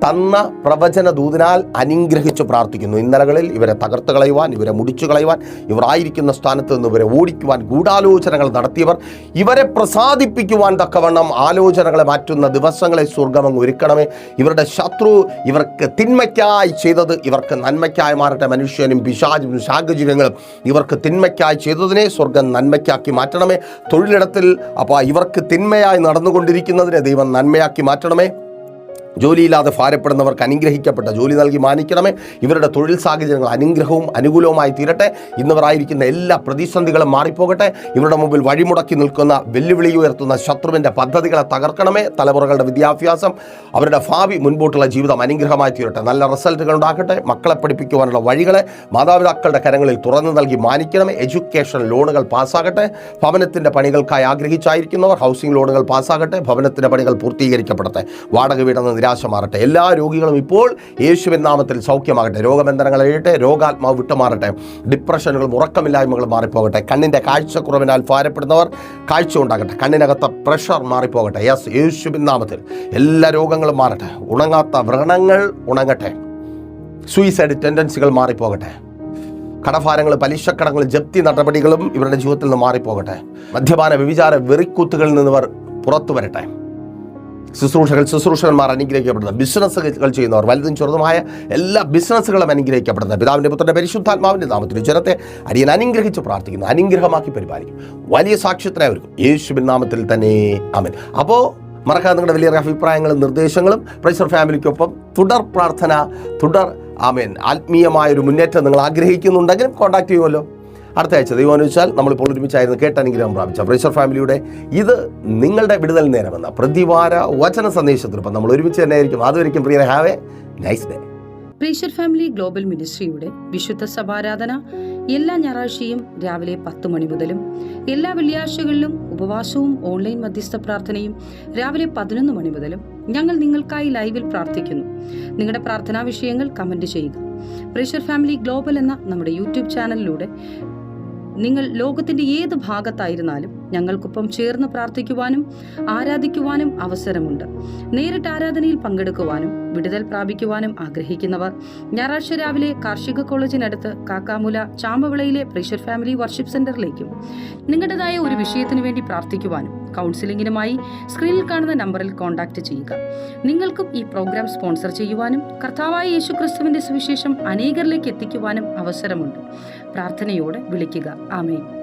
തന്ന പ്രവചന ദൂതനാൽ അനുഗ്രഹിച്ച് പ്രാർത്ഥിക്കുന്നു. ഇന്നലകളിൽ ഇവരെ തകർത്ത് കളയുവാൻ, ഇവരെ മുടിച്ചു കളയുവാൻ, ഇവർ ആയിരിക്കുന്ന സ്ഥാനത്ത് നിന്ന് ഇവരെ ഓടിക്കുവാൻ ഗൂഢാലോചനകൾ നടത്തിയവർ, ഇവരെ പ്രസാദിപ്പിക്കുവാൻ തക്കവണ്ണം ആലോചനകളെ മാറ്റുന്ന ദിവസങ്ങളെ സ്വർഗ്ഗമങ്ങ് ഒരുക്കണമേ. ഇവരുടെ ശത്രു ഇവർക്ക് തിന്മയ്ക്കായി ചെയ്തത് ഇവർക്ക് നന്മയ്ക്കായി മാറട്ടെ. മനുഷ്യനും പിശാചും ശാഖജീവങ്ങളും ഇവർക്ക് തിന്മയ്ക്കായി ചെയ്തതിനെ സ്വർഗ്ഗം നന്മയ്ക്കാക്കി മാറ്റണമേ. തൊഴിലിടത്തിൽ ഇവർക്ക് തിന്മയായി നടന്നുകൊണ്ടിരിക്കുന്നതിനെ ദൈവം നന്മയാക്കി മാറ്റണമേ. ജോലിയില്ലാതെ ഭാരപ്പെടുന്നവർക്ക് അനുഗ്രഹിക്കപ്പെട്ട ജോലി നൽകി മാനിക്കണമേ. ഇവരുടെ തൊഴിൽ സാഹചര്യങ്ങൾ അനുഗ്രഹവും അനുകൂലവുമായി തീരട്ടെ. ഇന്നവരായിരിക്കുന്ന എല്ലാ പ്രതിസന്ധികളും മാറിപ്പോകട്ടെ. ഇവരുടെ മുമ്പിൽ വഴിമുടക്കി നിൽക്കുന്ന, വെല്ലുവിളി ഉയർത്തുന്ന ശത്രുവിൻ്റെ പദ്ധതികളെ തകർക്കണമേ. തലമുറകളുടെ വിദ്യാഭ്യാസം, അവരുടെ ഭാവി, മുൻപോട്ടുള്ള ജീവിതം അനുഗ്രഹമായി തീരട്ടെ. നല്ല റിസൾട്ടുകൾ ഉണ്ടാക്കട്ടെ. മക്കളെ പഠിപ്പിക്കുവാനുള്ള വഴികളെ മാതാപിതാക്കളുടെ കരങ്ങളിൽ തുറന്നു നൽകി മാനിക്കണമേ. എഡ്യൂക്കേഷൻ ലോണുകൾ പാസ്സാകട്ടെ. ഭവനത്തിൻ്റെ പണികൾക്കായി ആഗ്രഹിച്ചായിരിക്കുന്നവർ ഹൗസിംഗ് ലോണുകൾ പാസ്സാകട്ടെ. ഭവനത്തിൻ്റെ പണികൾ പൂർത്തീകരിക്കപ്പെടട്ടെ. വാടക വീടെന്ന നിരാശ മാറട്ടെ. എല്ലാ രോഗികളും ഇപ്പോൾ യേശുവിൻ നാമത്തിൽ സൗഖ്യമാകട്ടെ. രോഗബന്ധനങ്ങൾ എഴുതട്ടെ. രോഗാത്മാവ് വിട്ടുമാറട്ടെ. ഡിപ്രഷനുകളും ഉറക്കമില്ലായ്മകളും മാറിപ്പോകട്ടെ. കണ്ണിൻ്റെ കാഴ്ചക്കുറവിനാൽ ഭാരപ്പെടുന്നവർ കാഴ്ച ഉണ്ടാകട്ടെ. കണ്ണിനകത്ത പ്രഷർ മാറിപ്പോകട്ടെ. യേശുവിൻ നാമത്തിൽ എല്ലാ രോഗങ്ങളും മാറട്ടെ. ഉണങ്ങാത്ത വ്രണങ്ങൾ ഉണങ്ങട്ടെ. സൂയിസൈഡ് ടെൻഡൻസികൾ മാറിപ്പോകട്ടെ. കടഭാരങ്ങൾ, പലിശക്കടങ്ങൾ, ജപ്തി നടപടികളും ഇവരുടെ ജീവിതത്തിൽ നിന്ന് മാറിപ്പോകട്ടെ. മദ്യപാന വ്യഭിചാര വെറിക്കൂത്തുകളിൽ നിന്നിവർ പുറത്തു വരട്ടെ. ശുശ്രൂഷകന്മാർ അനുഗ്രഹിക്കപ്പെടുന്നത്. ബിസിനസ്സുകൾ ചെയ്യുന്നവർ, വലുതും ചെറുതുമായ എല്ലാ ബിസിനസ്സുകളും അനുഗ്രഹിക്കപ്പെടുന്നത്. പിതാവിൻ്റെ പുത്രൻ്റെ പരിശുദ്ധാത്മാവിൻ്റെ നാമത്തിൽ ജനത്തെ അടിയൻ അനുഗ്രഹിച്ച് പ്രാർത്ഥിക്കുന്നു. അനുഗ്രഹമാക്കി പരിപാലിക്കും. വലിയ സാക്ഷ്യത്തിനായി ഒരുക്കും. യേശുവിൻ നാമത്തിൽ തന്നെ ആമേൻ. അപ്പോൾ മറക്കാതെ നിങ്ങളുടെ വലിയ അഭിപ്രായങ്ങളും നിർദ്ദേശങ്ങളും പ്രൈസർ ഫാമിലിക്കൊപ്പം തുടർ പ്രാർത്ഥന, ആമേൻ, ആത്മീയമായൊരു മുന്നേറ്റം നിങ്ങൾ ആഗ്രഹിക്കുന്നുണ്ടെങ്കിലും കോൺടാക്ട് ചെയ്യുമല്ലോ. അടുത്ത ആഴ്ച ദൈവം അനുവദിച്ചാൽ നമ്മളിപ്പോൾ ഒരുമിച്ചായിരുന്നു കേട്ടനുഗ്രഹം പ്രാപിച്ച പ്രൈസർ ഫാമിലിയുടെ ഇത് നിങ്ങളുടെ വിടുതൽ നേരമെന്ന പ്രതിവാര വചന സന്ദേശത്തിനൊപ്പം നമ്മൾ ഒരുമിച്ച് തന്നെ ആയിരിക്കും. അതുവരെയും പ്രിയരെ, have a nice day. Praiser family global മിനിസ്ട്രിയുടെ വിശുദ്ധ സഭാരാധന എല്ലാ ഞായറാഴ്ചയും രാവിലെ 10 മണി മുതലും എല്ലാ വെള്ളിയാഴ്ചകളിലും ഉപവാസവും ഓൺലൈൻ മധ്യസ്ഥ പ്രാർത്ഥനയും രാവിലെ 11 മണി മുതലും ഞങ്ങൾ നിങ്ങൾക്കായി ലൈവിൽ പ്രാർത്ഥിക്കുന്നു. നിങ്ങളുടെ പ്രാർത്ഥനാ വിഷയങ്ങൾ കമന്റ് ചെയ്യുക. പ്രൈസർ ഫാമിലി ഗ്ലോബൽ എന്ന നമ്മുടെ യൂട്യൂബ് ചാനലിലൂടെ നിങ്ങൾ ലോകത്തിന്റെ ഏത് ഭാഗത്തായിരുന്നാലും ഞങ്ങൾക്കൊപ്പം ചേർന്ന് പ്രാർത്ഥിക്കുവാനും ആരാധിക്കുവാനും അവസരമുണ്ട്. നേരിട്ട് ആരാധനയിൽ പങ്കെടുക്കുവാനും വിടുതൽ പ്രാപിക്കുവാനും ആഗ്രഹിക്കുന്നവർ ഞായറാഴ്ച രാവിലെ കാർഷിക കോളേജിനടുത്ത് കാക്കാമുല ചാമ്പവിളയിലെ പ്രൈസർ ഫാമിലി വർഷിപ്പ് സെന്ററിലേക്കും നിങ്ങളുടേതായ ഒരു വിഷയത്തിനു വേണ്ടി പ്രാർത്ഥിക്കുവാനും കൗൺസിലിംഗിനുമായി സ്ക്രീനിൽ കാണുന്ന നമ്പറിൽ കോൺടാക്ട് ചെയ്യുക. നിങ്ങൾക്കും ഈ പ്രോഗ്രാം സ്പോൺസർ ചെയ്യുവാനും കർത്താവായ യേശുക്രിസ്തുവിന്റെ സുവിശേഷം അനേകരിലേക്ക് എത്തിക്കുവാനും അവസരമുണ്ട്. പ്രാർത്ഥനയോടെ വിളിക്കുക. ആമേൻ.